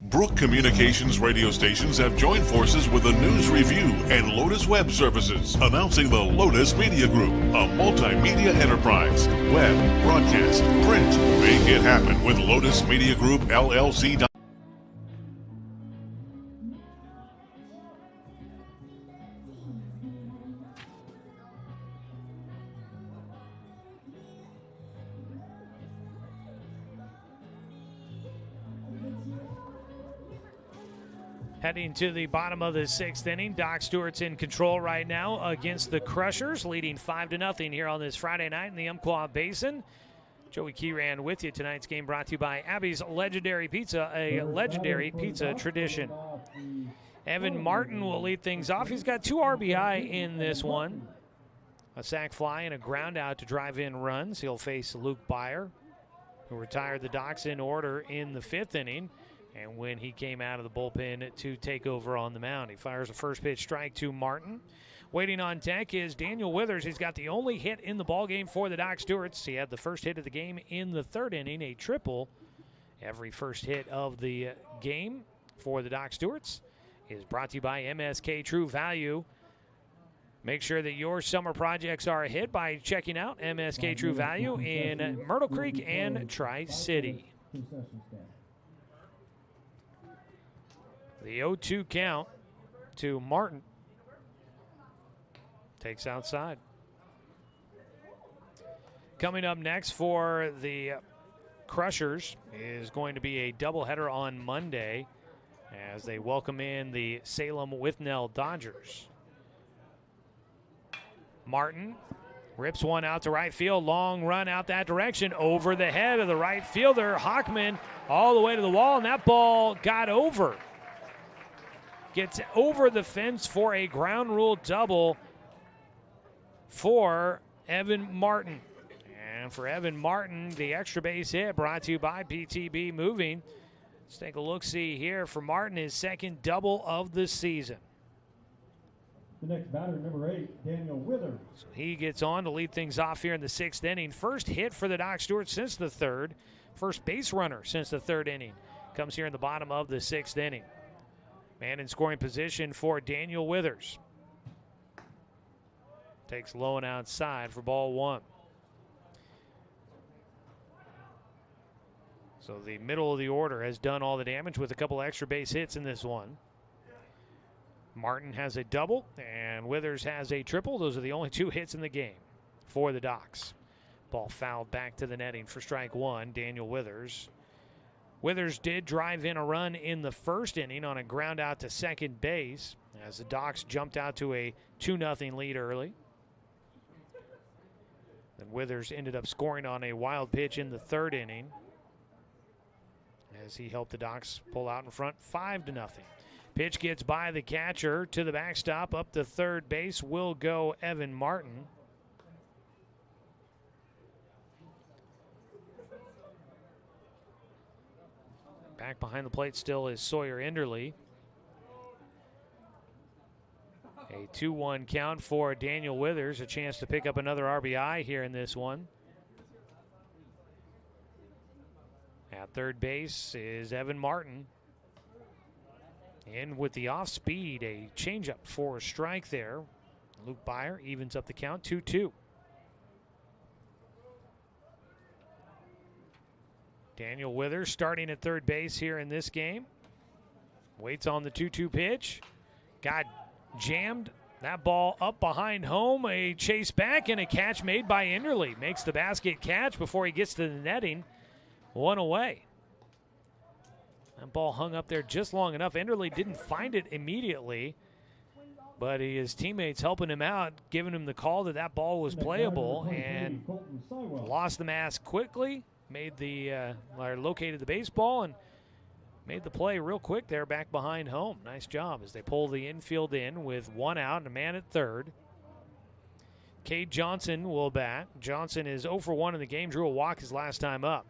Brook Communications radio stations have joined forces with the News Review and Lotus Web Services, announcing the Lotus Media Group, a multimedia enterprise. Web, broadcast, print. Make it happen with Lotus Media Group, LLC. Heading to the bottom of the 6th inning, Doc Stewart's in control right now against the Crushers, leading 5-0 here on this Friday night in the Umpqua Basin. Joey Keyran with you. Tonight's game brought to you by Abby's Legendary Pizza, a legendary pizza tradition. Evan Martin will lead things off. He's got 2 RBI in this one. A sac fly and a ground out to drive in runs. He'll face Luke Byer, who retired the Docs in order in the 5th inning. And when he came out of the bullpen to take over on the mound, he fires a first pitch strike to Martin. Waiting on deck is Daniel Withers. He's got the only hit in the ballgame for the Doc Stewarts. He had the first hit of the game in the 3rd inning, a triple. Every first hit of the game for the Doc Stewarts is brought to you by MSK True Value. Make sure that your summer projects are a hit by checking out MSK True Value in Myrtle Creek and Tri-City. The 0-2 count to Martin. Takes outside. Coming up next for the Crushers is going to be a doubleheader on Monday as they welcome in the Salem Withnell Dodgers. Martin rips one out to right field. Long run out that direction over the head of the right fielder. Hockman all the way to the wall, and that ball got over. Gets over the fence for a ground rule double for Evan Martin. And for Evan Martin, the extra base hit brought to you by PTB Moving. Let's take a look-see here for Martin, his second double of the season. The next batter, number 8, Daniel Withers. So he gets on to lead things off here in the 6th inning. First hit for the Doc Stewarts since the 3rd. First base runner since the 3rd inning. Comes here in the bottom of the 6th inning. Man in scoring position for Daniel Withers. Takes low and outside for ball 1. So the middle of the order has done all the damage with a couple extra base hits in this one. Martin has a double and Withers has a triple. Those are the only 2 hits in the game for the Docs. Ball fouled back to the netting for strike 1, Daniel Withers. Withers did drive in a run in the 1st inning on a ground out to second base as the Docs jumped out to a 2-0 lead early. Then Withers ended up scoring on a wild pitch in the 3rd inning as he helped the Docs pull out in front 5-0. Pitch gets by the catcher to the backstop. Up to third base will go Evan Martin. Back behind the plate still is Sawyer Enderle. A 2-1 count for Daniel Withers. A chance to pick up another RBI here in this one. At third base is Evan Martin. In with the off speed, a changeup for a strike there. Luke Byer evens up the count, 2-2. Daniel Withers starting at third base here in this game. Waits on the 2-2 pitch. Got jammed. That ball up behind home. A chase back and a catch made by Enderle. Makes the basket catch before he gets to the netting. One away. That ball hung up there just long enough. Enderle didn't find it immediately, but his teammates helping him out, giving him the call that that ball was playable, and lost the mask quickly. Located the baseball and made the play real quick there back behind home. Nice job as they pull the infield in with one out and a man at third. Cade Johnson will bat. Johnson is 0 for 1 in the game. Drew a walk his last time up.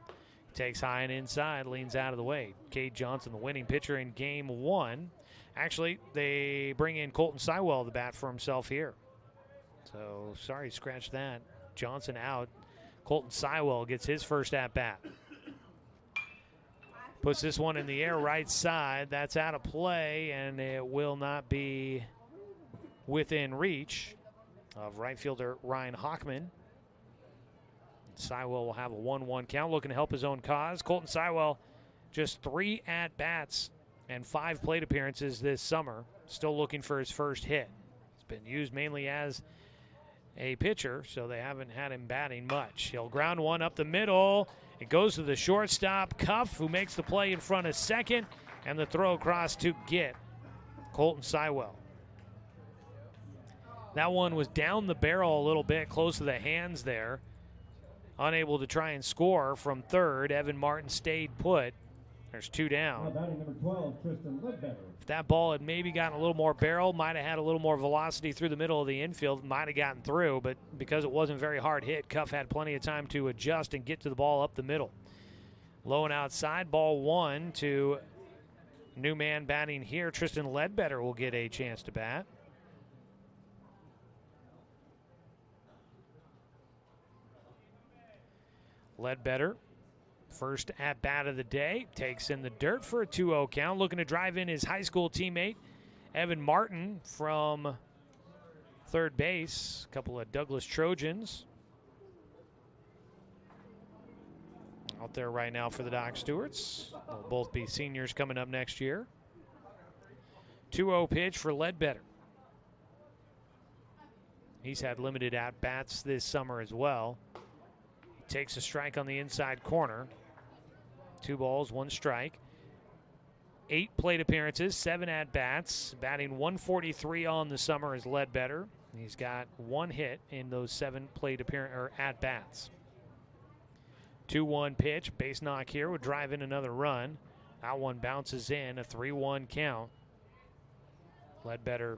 Takes high and inside, leans out of the way. Cade Johnson, the winning pitcher in game 1. Actually, they bring in Colton Sywell to bat for himself here. So, sorry, scratch that. Johnson out. Colton Sywell gets his first at-bat. Puts this one in the air right side. That's out of play, and it will not be within reach of right fielder Ryan Hockman. Sywell will have a 1-1 count, looking to help his own cause. Colton Sywell, just 3 at-bats and 5 plate appearances this summer. Still looking for his first hit. He's been used mainly as a pitcher, so they haven't had him batting much. He'll ground one up the middle. It goes to the shortstop, Cuff, who makes the play in front of second, and the throw across to get Colton Sywell. That one was down the barrel a little bit, close to the hands there. Unable to try and score from third. Evan Martin stayed put. There's 2 down. Number 12, Tristan Ledbetter. If that ball had maybe gotten a little more barrel, might have had a little more velocity through the middle of the infield, might have gotten through, but because it wasn't very hard hit, Cuff had plenty of time to adjust and get to the ball up the middle. Low and outside, ball 1 to new man batting here. Tristan Ledbetter will get a chance to bat. Ledbetter, first at-bat of the day, takes in the dirt for a 2-0 count, looking to drive in his high school teammate, Evan Martin, from third base. A couple of Douglas Trojans out there right now for the Doc Stewarts. They'll both be seniors coming up next year. 2-0 pitch for Ledbetter. He's had limited at-bats this summer as well. Takes a strike on the inside corner. 2 balls, 1 strike. 8 plate appearances, 7 at-bats. Batting .143 on the summer is Ledbetter. He's got 1 hit in those 7 plate at-bats. 2-1 pitch, base knock here would drive in another run. That one bounces in, a 3-1 count. Ledbetter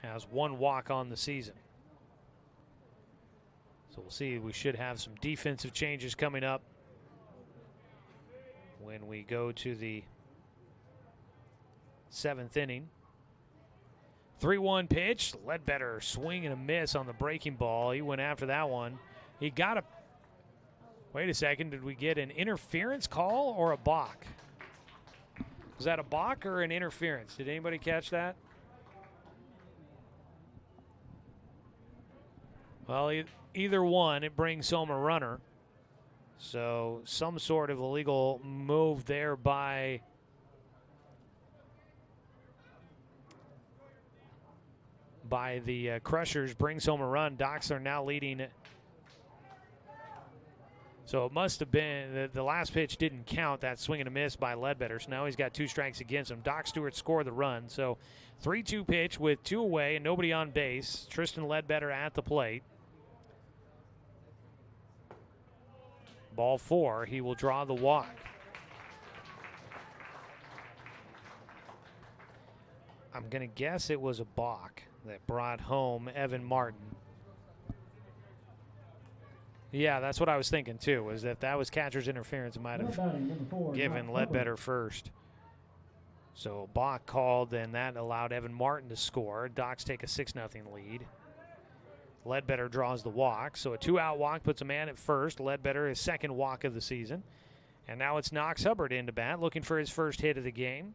has 1 walk on the season. So we'll see. We should have some defensive changes coming up when we go to the 7th inning. 3-1 pitch. Ledbetter swing and a miss on the breaking ball. He went after that one. He got a... Wait a second. Did we get an interference call or a balk? Was that a balk or an interference? Did anybody catch that? Well, either one, it brings home a runner. So some sort of illegal move there by the Crushers brings home a run. Docs are now leading. So it must have been the last pitch didn't count, that swing and a miss by Ledbetter. So now he's got 2 strikes against him. Doc Stewart scored the run. So 3-2 pitch with 2 away and nobody on base. Tristan Ledbetter at the plate. Ball 4, he will draw the walk. I'm going to guess it was a balk that brought home Evan Martin. Yeah, that's what I was thinking too, was that was catcher's interference. It might have given Ledbetter first. So balk called, and that allowed Evan Martin to score. Docs take a 6-0 lead. Ledbetter draws the walk, so a 2-out walk puts a man at first. Ledbetter, his second walk of the season. And now it's Knox Hubbard into bat, looking for his first hit of the game.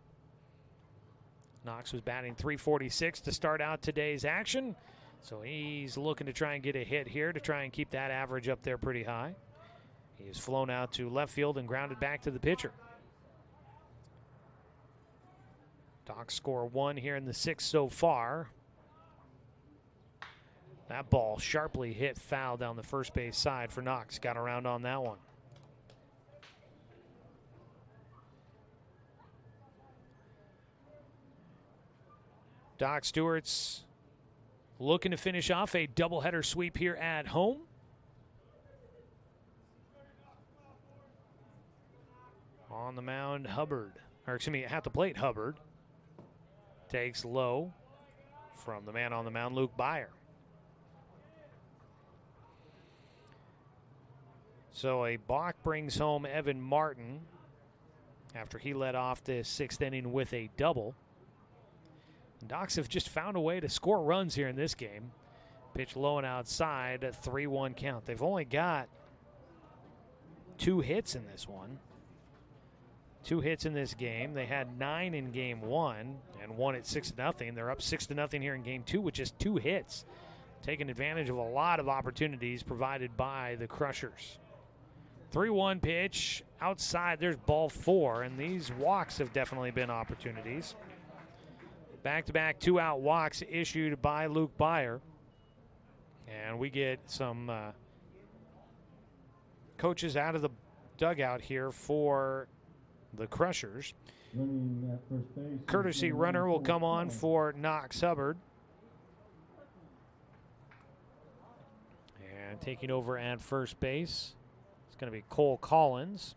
Knox was batting .346 to start out today's action, so he's looking to try and get a hit here to try and keep that average up there pretty high. He is flown out to left field and grounded back to the pitcher. Docs score 1 here in the 6th so far. That ball sharply hit foul down the first base side for Knox. Got around on that one. Doc Stewart's looking to finish off a doubleheader sweep here at home. On the mound, Hubbard. Or excuse me, at the plate, Hubbard. Takes low from the man on the mound, Luke Byer. So a balk brings home Evan Martin after he led off the 6th inning with a double. The Docs have just found a way to score runs here in this game. Pitch low and outside, a 3-1 count. They've only got 2 hits in this one. 2 hits in this game. They had 9 in game 1 and won at 6-0. They're up 6-0 here in game 2 with just 2 hits. Taking advantage of a lot of opportunities provided by the Crushers. 3-1 pitch outside. There's ball 4, and these walks have definitely been opportunities. Back-to-back 2-out walks issued by Luke Byer. And we get some coaches out of the dugout here for the Crushers. Courtesy runner will come on for Knox Hubbard. And taking over at first base, it's going to be Cole Collins.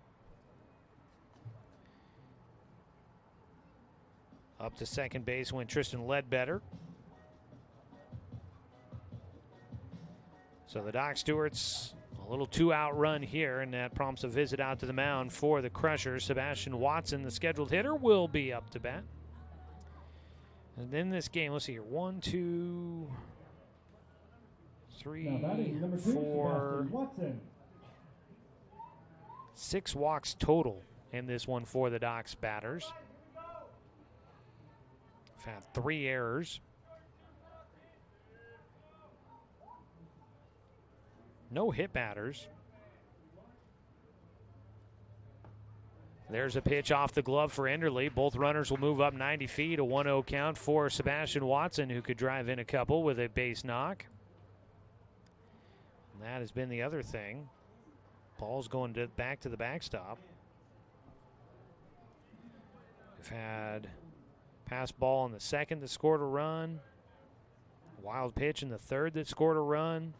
Up to second base went Tristan Ledbetter. So the Doc Stewarts, a little 2-out run here, and that prompts a visit out to the mound for the Crushers. Sebastian Watson, the scheduled hitter, will be up to bat. And then this game, let's see here, 1, 2, 3, 4, 6 walks total in this one for the Docs batters. We've had 3 errors. No hit batters. There's a pitch off the glove for Enderle. Both runners will move up 90 feet. A 1-0 count for Sebastian Watson, who could drive in a couple with a base knock. And that has been the other thing. Ball's going back to the backstop. We've had pass ball in the 2nd that scored a run. Wild pitch in the 3rd that scored a run.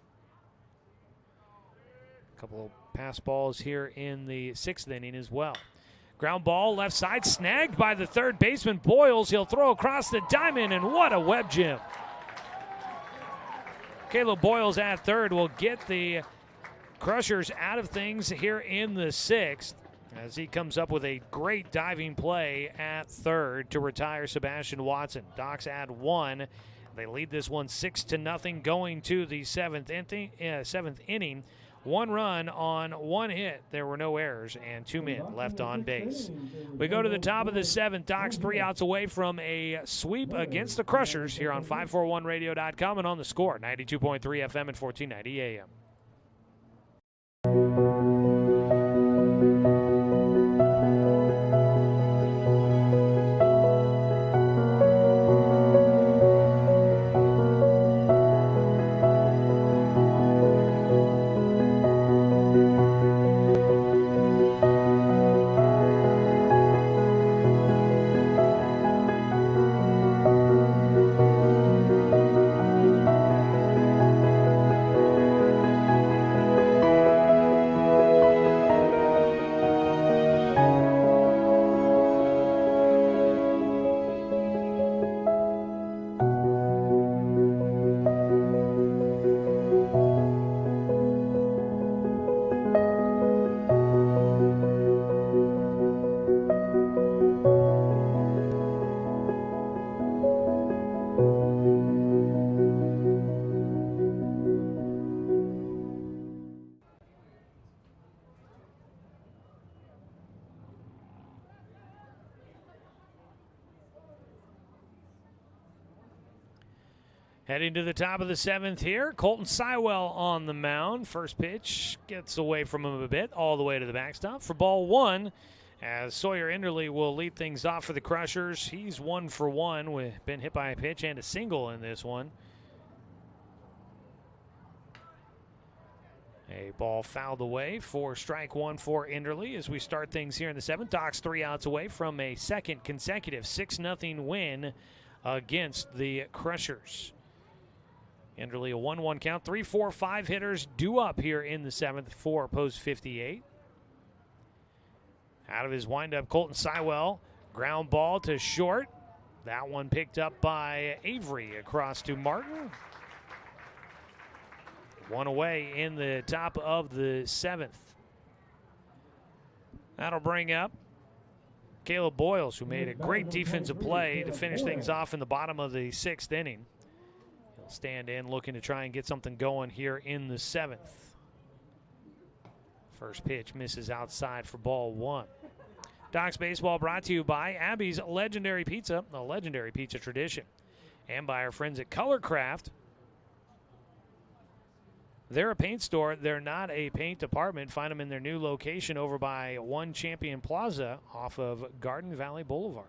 A couple of pass balls here in the 6th inning as well. Ground ball left side, snagged by the 3rd baseman Boyles. He'll throw across the diamond, and what a web gem. Caleb Boyles at 3rd will get the Crushers out of things here in the 6th. As he comes up with a great diving play at 3rd to retire Sebastian Watson. Docs add 1. They lead this one 6-0 going to the 7th inning. 1 run on 1 hit. There were no errors and 2 men left on base. We go to the top of the 7th. Docs 3 outs away from a sweep against the Crushers here on 541radio.com and on the Score, 92.3 FM and 1490 AM. Heading to the top of the 7th here, Colton Sywell on the mound. First pitch gets away from him a bit, all the way to the backstop for ball 1, as Sawyer Enderle will lead things off for the Crushers. He's 1 for 1 with been hit by a pitch and a single in this one. A ball fouled away for strike 1 for Enderle as we start things here in the 7th. Docs 3 outs away from a second consecutive 6-0 win against the Crushers. Enderle a 1-1 count. 3, 4, 5 hitters due up here in the 7th for post 58. Out of his windup, Colton Sywell. Ground ball to short. That one picked up by Avery across to Martin. One away in the top of the 7th. That'll bring up Caleb Boyles, who made a great defensive play to finish things off in the bottom of the 6th inning. Stand in, looking to try and get something going here in the 7th. First pitch misses outside for ball 1. Docs Baseball brought to you by Abby's Legendary Pizza, a legendary pizza tradition, and by our friends at Colorcraft. They're a paint store. They're not a paint department. Find them in their new location over by One Champion Plaza off of Garden Valley Boulevard.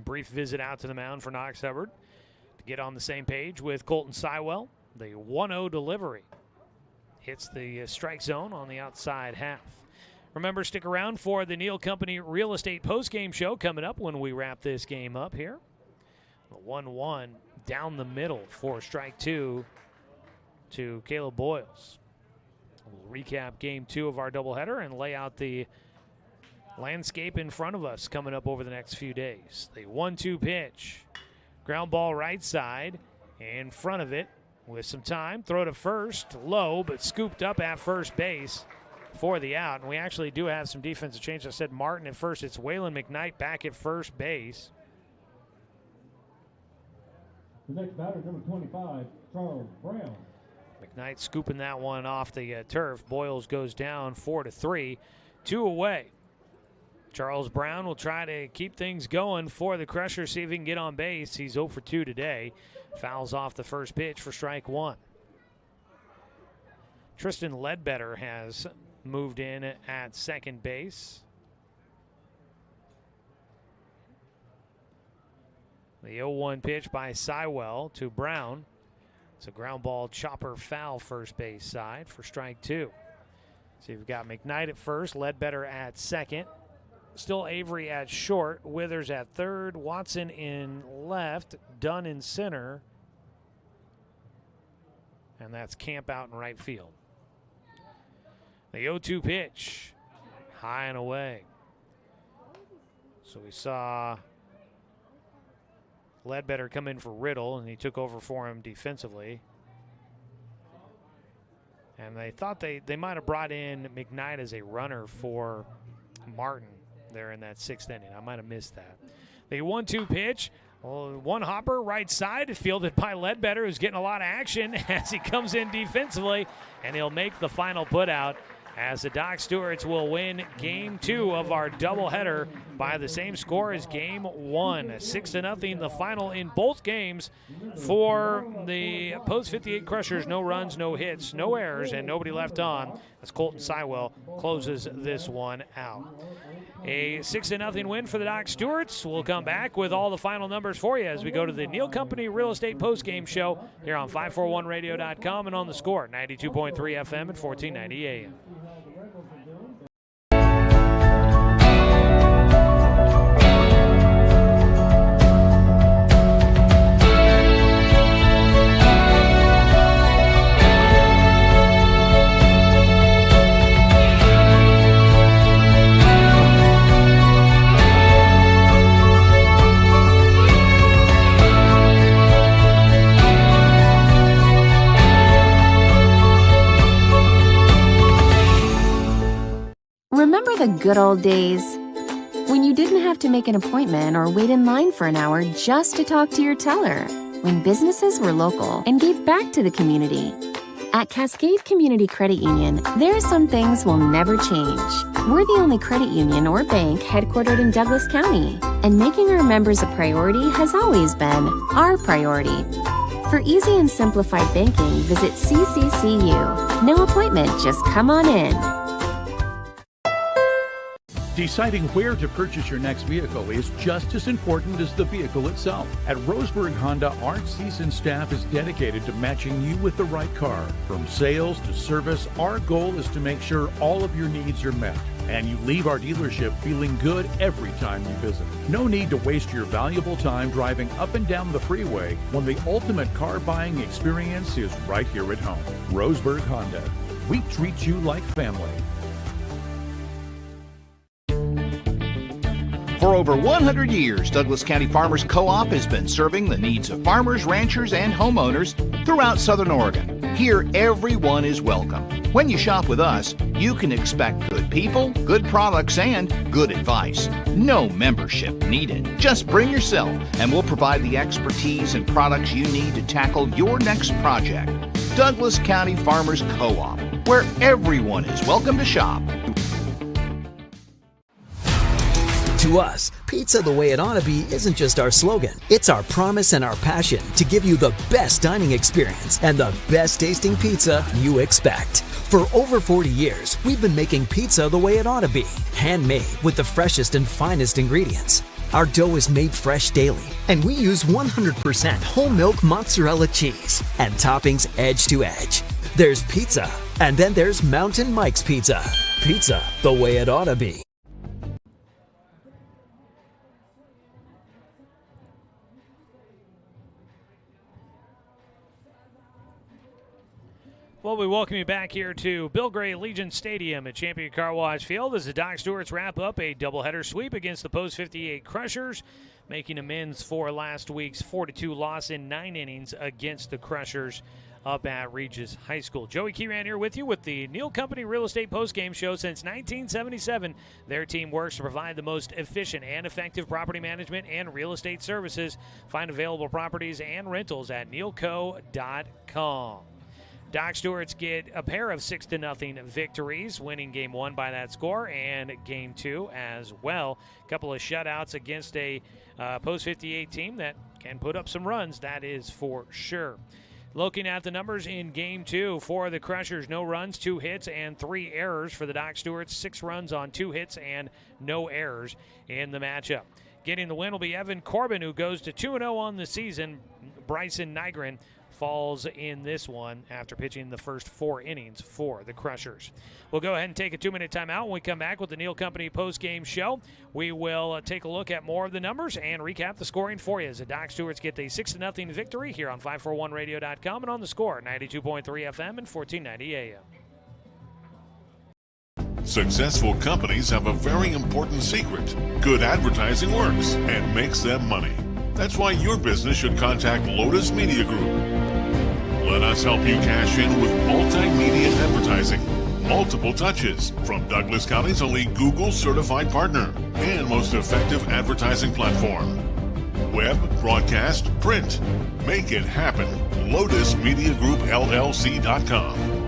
Brief visit out to the mound for Knox Hubbard to get on the same page with Colton Sywell. The 1-0 delivery hits the strike zone on the outside half. Remember, stick around for the Neal Company Real Estate Postgame Show coming up when we wrap this game up here. The 1-1 down the middle for strike 2 to Caleb Boyles. We'll recap game 2 of our doubleheader and lay out the landscape in front of us coming up over the next few days. The 1-2 pitch. Ground ball right side. In front of it with some time. Throw to first. Low, but scooped up at first base for the out. And we actually do have some defensive change. I said Martin at first. It's Waylon McKnight back at first base. The next batter, number 25, Charles Brown. McKnight scooping that one off the turf. Boyles goes down 4-3. 2 away. Charles Brown will try to keep things going for the Crushers, see if he can get on base. He's 0 for 2 today. Fouls off the first pitch for strike 1. Tristan Ledbetter has moved in at second base. The 0-1 pitch by Sywell to Brown. It's a ground ball chopper foul first base side for strike 2. So you've got McKnight at first, Ledbetter at second. Still Avery at short, Withers at third, Watson in left, Dunn in center, and that's Camp out in right field. The 0-2 pitch, high and away. So we saw Ledbetter come in for Riddle, and he took over for him defensively. And they thought they might have brought in McKnight as a runner for Martin there in that 6th inning. I might have missed that. The 1-2 pitch, one hopper right side, fielded by Ledbetter, who's getting a lot of action as he comes in defensively, and he'll make the final put out as the Doc Stewarts will win game 2 of our doubleheader by the same score as game 1. 6-0, the final in both games for the post 58 Crushers. No runs, no hits, no errors, and nobody left on as Colton Sywell closes this one out. A 6-0 win for the Doc Stewarts. We'll come back with all the final numbers for you as we go to the Neal Company Real Estate Postgame Show here on 541radio.com and on the Score, 92.3 FM and 1490 AM. Remember the good old days when you didn't have to make an appointment or wait in line for an hour just to talk to your teller, when businesses were local and gave back to the community. At Cascade Community Credit Union, there are some things will never change. We're the only credit union or bank headquartered in Douglas County, and making our members a priority has always been our priority. For easy and simplified banking, visit CCCU. No appointment, just come on in. Deciding where to purchase your next vehicle is just as important as the vehicle itself. At Roseburg Honda, our seasoned staff is dedicated to matching you with the right car. From sales to service, our goal is to make sure all of your needs are met, and you leave our dealership feeling good every time you visit. No need to waste your valuable time driving up and down the freeway when the ultimate car buying experience is right here at home. Roseburg Honda. We treat you like family. For over 100 years, Douglas County Farmers Co-op has been serving the needs of farmers, ranchers, and homeowners throughout Southern Oregon. Here, everyone is welcome. When you shop with us, you can expect good people, good products, and good advice. No membership needed. Just bring yourself, and we'll provide the expertise and products you need to tackle your next project. Douglas County Farmers Co-op, where everyone is welcome to shop. To us, pizza the way it ought to be isn't just our slogan. It's our promise and our passion to give you the best dining experience and the best tasting pizza you expect. For over 40 years, we've been making pizza the way it ought to be. Handmade with the freshest and finest ingredients. Our dough is made fresh daily, and we use 100% whole milk mozzarella cheese and toppings edge to edge. There's pizza, and then there's Mountain Mike's Pizza. Pizza the way it ought to be. Well, we welcome you back here to Bill Gray Legion Stadium at Champion Car Wash Field as the Doc Stewarts wrap up a doubleheader sweep against the Post 58 Crushers, making amends for last week's 4-2 loss in 9 innings against the Crushers up at Regis High School. Joey Kieran here with you with the Neal Company Real Estate Postgame Show. Since 1977, their team works to provide the most efficient and effective property management and real estate services. Find available properties and rentals at nealco.com. Doc Stewarts get a pair of 6-0 victories, winning Game 1 by that score, and Game 2 as well. A couple of shutouts against a Post 58 team that can put up some runs, that is for sure. Looking at the numbers in Game 2 for the Crushers, no runs, 2 hits, and 3 errors. For the Doc Stewarts, 6 runs on 2 hits and no errors in the matchup. Getting the win will be Evan Corbin, who goes to 2-0 on the season. Bryson Nygren falls in this one after pitching the first 4 innings for the Crushers. We'll go ahead and take a 2-minute timeout. When we come back with the Neal Company post-game show, we will take a look at more of the numbers and recap the scoring for you as the Doc Stewarts get a 6-0 victory here on 541radio.com and on the Score, 92.3 FM and 1490 AM. Successful companies have a very important secret. Good advertising works and makes them money. That's why your business should contact Lotus Media Group. Let us help you cash in with multimedia advertising. Multiple touches from Douglas County's only Google certified partner and most effective advertising platform. Web, broadcast, print. Make it happen. LotusMediaGroupLLC.com.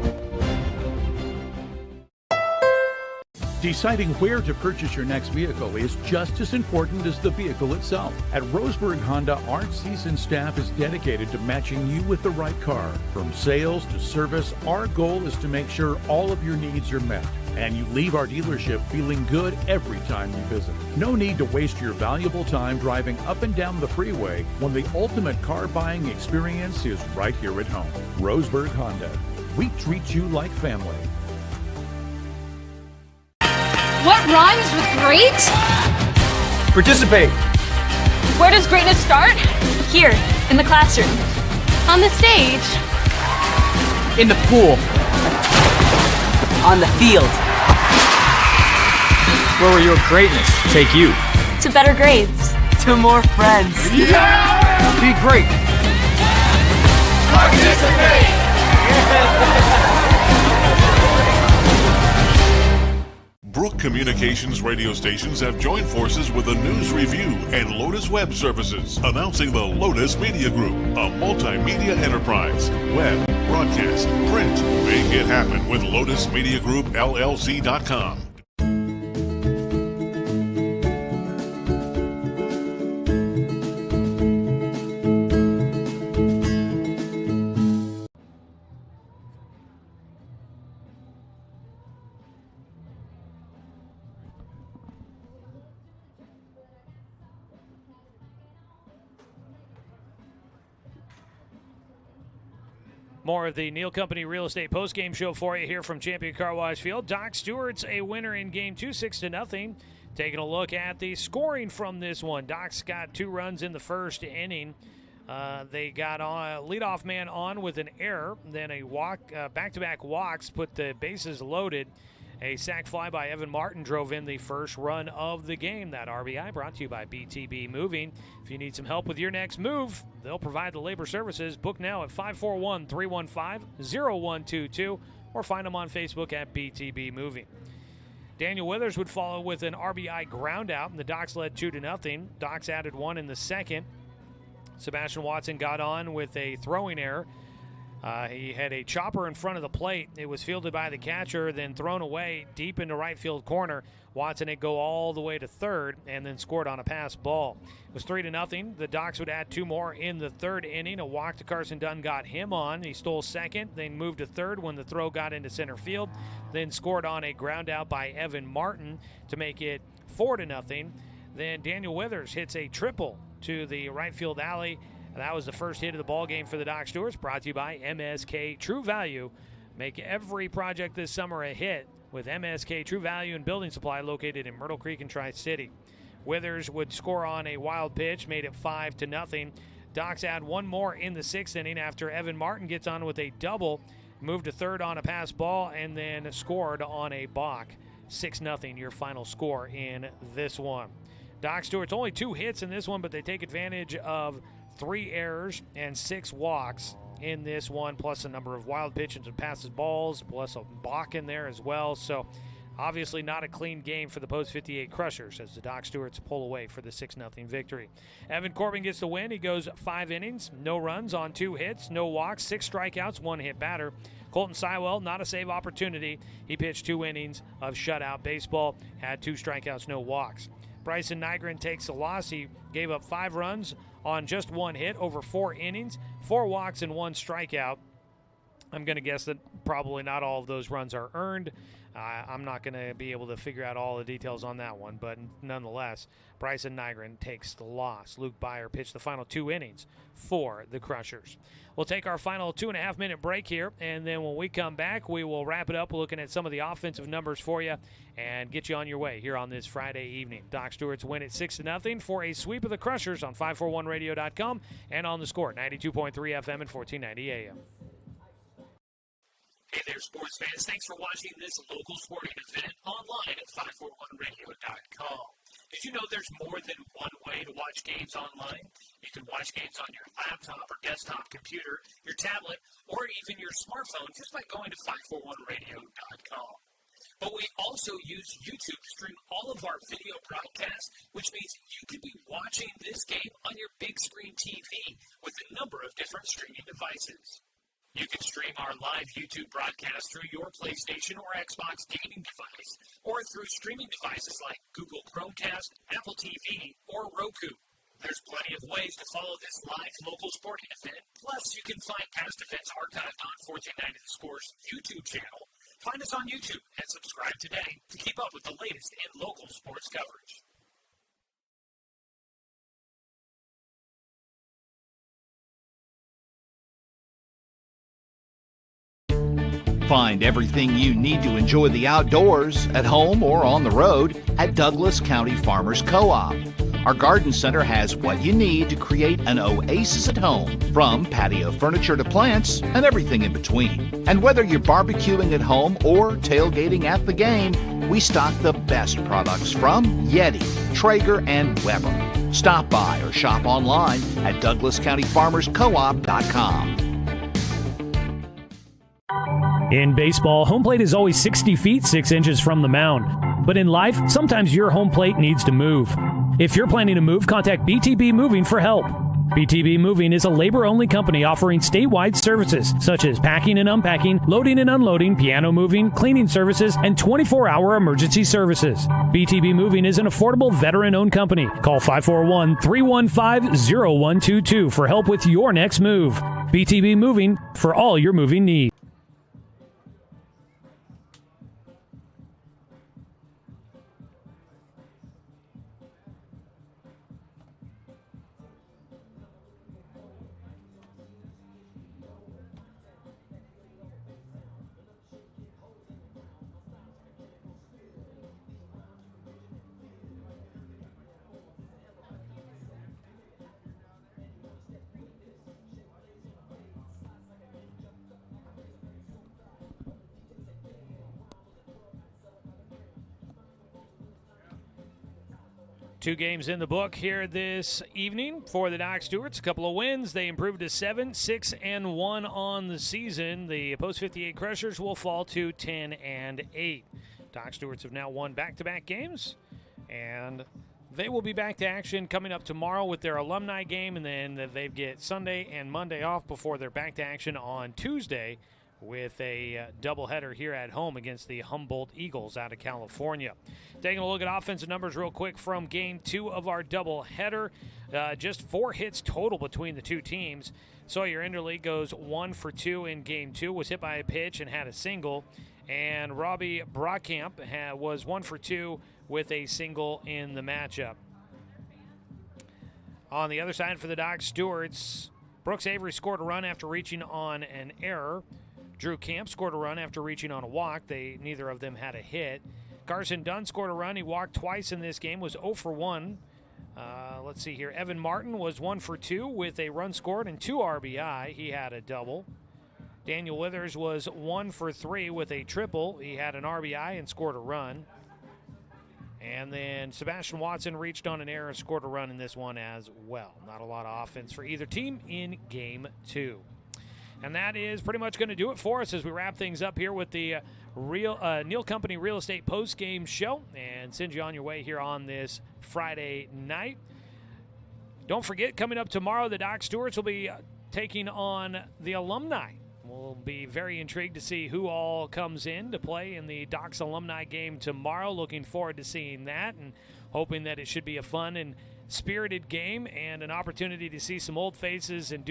Deciding where to purchase your next vehicle is just as important as the vehicle itself. At Roseburg Honda, our seasoned staff is dedicated to matching you with the right car. From sales to service, our goal is to make sure all of your needs are met, and you leave our dealership feeling good every time you visit. No need to waste your valuable time driving up and down the freeway when the ultimate car buying experience is right here at home. Roseburg Honda. We treat you like family. What rhymes with great? Participate. Where does greatness start? Here, in the classroom. On the stage. In the pool. On the field. Where will your greatness take you? To better grades. To more friends. Yeah! Be great. Participate! Brook Communications radio stations have joined forces with a news review and Lotus Web Services, announcing the Lotus Media Group, a multimedia enterprise. Web, broadcast, print. Make it happen with Lotus Media Group, LLC.com. More of the Neal Company Real Estate Postgame Show for you here from Champion Car Wash Field. Doc Stewart's a winner in Game 2, 6-0. Taking a look at the scoring from this one. Doc's got 2 runs in the first inning. They got a leadoff man on with an error, then a walk, back-to-back walks put the bases loaded. A sac fly by Evan Martin drove in the first run of the game. That RBI brought to you by BTB Moving. If you need some help with your next move, they'll provide the labor services. Book now at 541-315-0122 or find them on Facebook at BTB Moving. Daniel Withers would follow with an RBI ground out, and the Docs led 2-0. Docs added 1 in the second. Sebastian Watson got on with a throwing error. He had a chopper in front of the plate. It was fielded by the catcher, then thrown away deep into right field corner. Watson would go all the way to third and then scored on a pass ball. It was 3-0. The Docs would add 2 more in the third inning. A walk to Carson Dunn got him on. He stole second, then moved to third when the throw got into center field, then scored on a ground out by Evan Martin to make it 4-0. Then Daniel Withers hits a triple to the right field alley. That was the first hit of the ball game for the Doc Stewarts, brought to you by MSK True Value. Make every project this summer a hit with MSK True Value and Building Supply, located in Myrtle Creek and Tri-City. Withers would score on a wild pitch, made it 5-0. Docs add 1 more in the 6th inning after Evan Martin gets on with a double, moved to third on a pass ball, and then scored on a balk. 6-0 your final score in this one. Doc Stewart's only 2 hits in this one, but they take advantage of 3 errors and 6 walks in this one, plus a number of wild pitches and passes balls, plus a balk in there as well. So obviously not a clean game for the Post 58 Crushers as the Doc Stewarts pull away for the 6-0 victory. Evan Corbin gets the win. He goes 5 innings, no runs on 2 hits, no walks, 6 strikeouts, 1 hit batter. Colton Sywell, not a save opportunity. He pitched 2 innings of shutout baseball, had 2 strikeouts, no walks. Bryson Nygren takes a loss. He gave up 5 runs on just 1 hit over 4 innings, 4 walks and 1 strikeout. I'm going to guess that probably not all of those runs are earned. I'm not going to be able to figure out all the details on that one, but nonetheless, Bryson Nygren takes the loss. Luke Byer pitched the final 2 innings for the Crushers. We'll take our final 2.5-minute break here, and then when we come back, we will wrap it up looking at some of the offensive numbers for you and get you on your way here on this Friday evening. Doc Stewart's win at 6-0 for a sweep of the Crushers on 541radio.com and on the Score, 92.3 FM and 1490 AM. Hey there, sports fans. Thanks for watching this local sporting event online at 541radio.com. Did you know there's more than one way to watch games online? You can watch games on your laptop or desktop computer, your tablet, or even your smartphone just by going to 541radio.com. But we also use YouTube to stream all of our video broadcasts, which means you could be watching this game on your big screen TV with a number of different streaming devices. You can stream our live YouTube broadcast through your PlayStation or Xbox gaming device, or through streaming devices like Google Chromecast, Apple TV, or Roku. There's plenty of ways to follow this live local sporting event. Plus, you can find past events archived on 1490 The Score's YouTube channel. Find us on YouTube and subscribe today to keep up with the latest in local sports coverage. Find everything you need to enjoy the outdoors at home or on the road at Douglas County Farmers Co-op. Our garden center has what you need to create an oasis at home, from patio furniture to plants and everything in between. And whether you're barbecuing at home or tailgating at the game, we stock the best products from Yeti, Traeger, and Weber. Stop by or shop online at DouglasCountyFarmersCoop.com. In baseball, home plate is always 60 feet, 6 inches from the mound. But in life, sometimes your home plate needs to move. If you're planning to move, contact BTB Moving for help. BTB Moving is a labor-only company offering statewide services such as packing and unpacking, loading and unloading, piano moving, cleaning services, and 24-hour emergency services. BTB Moving is an affordable veteran-owned company. Call 541-315-0122 for help with your next move. BTB Moving, for all your moving needs. Two games in the book here this evening for the Doc Stewarts. A couple of wins. They improved to 7-6-1 on the season. The Post 58 Crushers will fall to 10-8. Doc Stewarts have now won back-to-back games, and they will be back to action coming up tomorrow with their alumni game, and then they get Sunday and Monday off before they're back to action on Tuesday with a doubleheader here at home against the Humboldt Eagles out of California. Taking a look at offensive numbers real quick from Game 2 of our doubleheader. Just 4 hits total between the two teams. Sawyer Enderle goes 1 for 2 in Game 2, was hit by a pitch and had a single. And Robbie Brockamp was 1 for 2 with a single in the matchup. On the other side for the Doc Stewarts, Brooks Avery scored a run after reaching on an error. Drew Camp scored a run after reaching on a walk. Neither of them had a hit. Carson Dunn scored a run. He walked twice in this game, was 0 for 1. Let's see here. Evan Martin was 1 for 2 with a run scored and 2 RBI. He had a double. Daniel Withers was 1 for 3 with a triple. He had an RBI and scored a run. And then Sebastian Watson reached on an error and scored a run in this one as well. Not a lot of offense for either team in Game 2. And that is pretty much going to do it for us as we wrap things up here with the Neal Company Real Estate Postgame Show and send you on your way here on this Friday night. Don't forget, coming up tomorrow, the Doc Stewarts will be taking on the alumni. We'll be very intrigued to see who all comes in to play in the Doc's alumni game tomorrow. Looking forward to seeing that and hoping that it should be a fun and spirited game and an opportunity to see some old faces and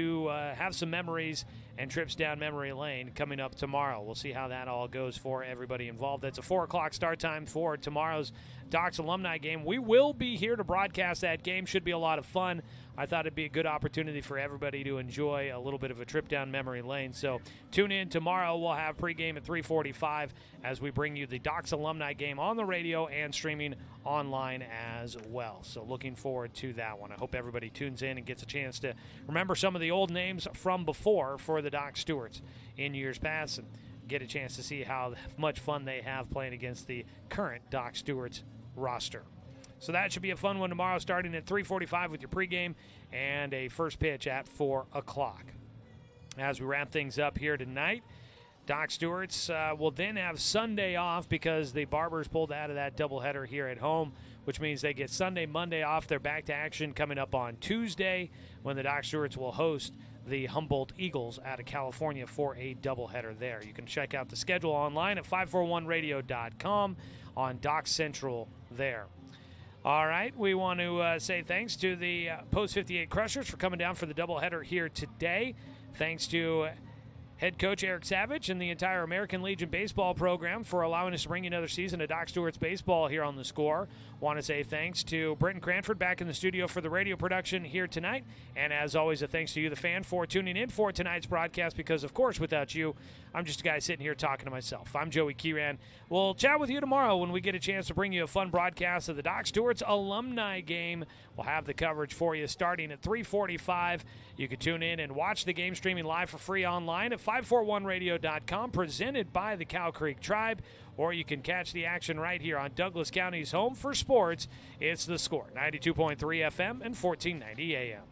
have some memories and trips down memory lane coming up tomorrow. We'll see how that all goes for everybody involved. That's a 4 o'clock start time for tomorrow's Doc's alumni game. We will be here to broadcast that game. Should be a lot of fun. I thought it'd be a good opportunity for everybody to enjoy a little bit of a trip down memory lane. So tune in tomorrow. We'll have pregame at 3:45 as we bring you the Doc's alumni game on the radio and streaming online as well. So looking forward to that one. I hope everybody tunes in and gets a chance to remember some of the old names from before for the Doc Stewarts in years past and get a chance to see how much fun they have playing against the current Doc Stewarts roster. So that should be a fun one tomorrow, starting at 3:45 with your pregame and a first pitch at 4 o'clock. As we wrap things up here tonight, Doc Stewarts will then have Sunday off because the Barbers pulled out of that doubleheader here at home, which means they get Sunday, Monday off. They're back to action coming up on Tuesday when the Doc Stewarts will host the Humboldt Eagles out of California for a doubleheader there. You can check out the schedule online at 541radio.com on Doc Central there. All right, we want to say thanks to the Post 58 Crushers for coming down for the doubleheader here today. Thanks to head coach Eric Savage and the entire American Legion baseball program for allowing us to bring you another season of Doc Stewart's baseball here on The Score. Want to say thanks to Britton Cranford back in the studio for the radio production here tonight. And as always, a thanks to you, the fan, for tuning in for tonight's broadcast because, of course, without you, I'm just a guy sitting here talking to myself. I'm Joey Kieran. We'll chat with you tomorrow when we get a chance to bring you a fun broadcast of the Doc Stewart's alumni game. We'll have the coverage for you starting at 3:45. You can tune in and watch the game streaming live for free online at 541radio.com, presented by the Cow Creek Tribe, or you can catch the action right here on Douglas County's home for sports. It's The Score, 92.3 FM and 1490 AM.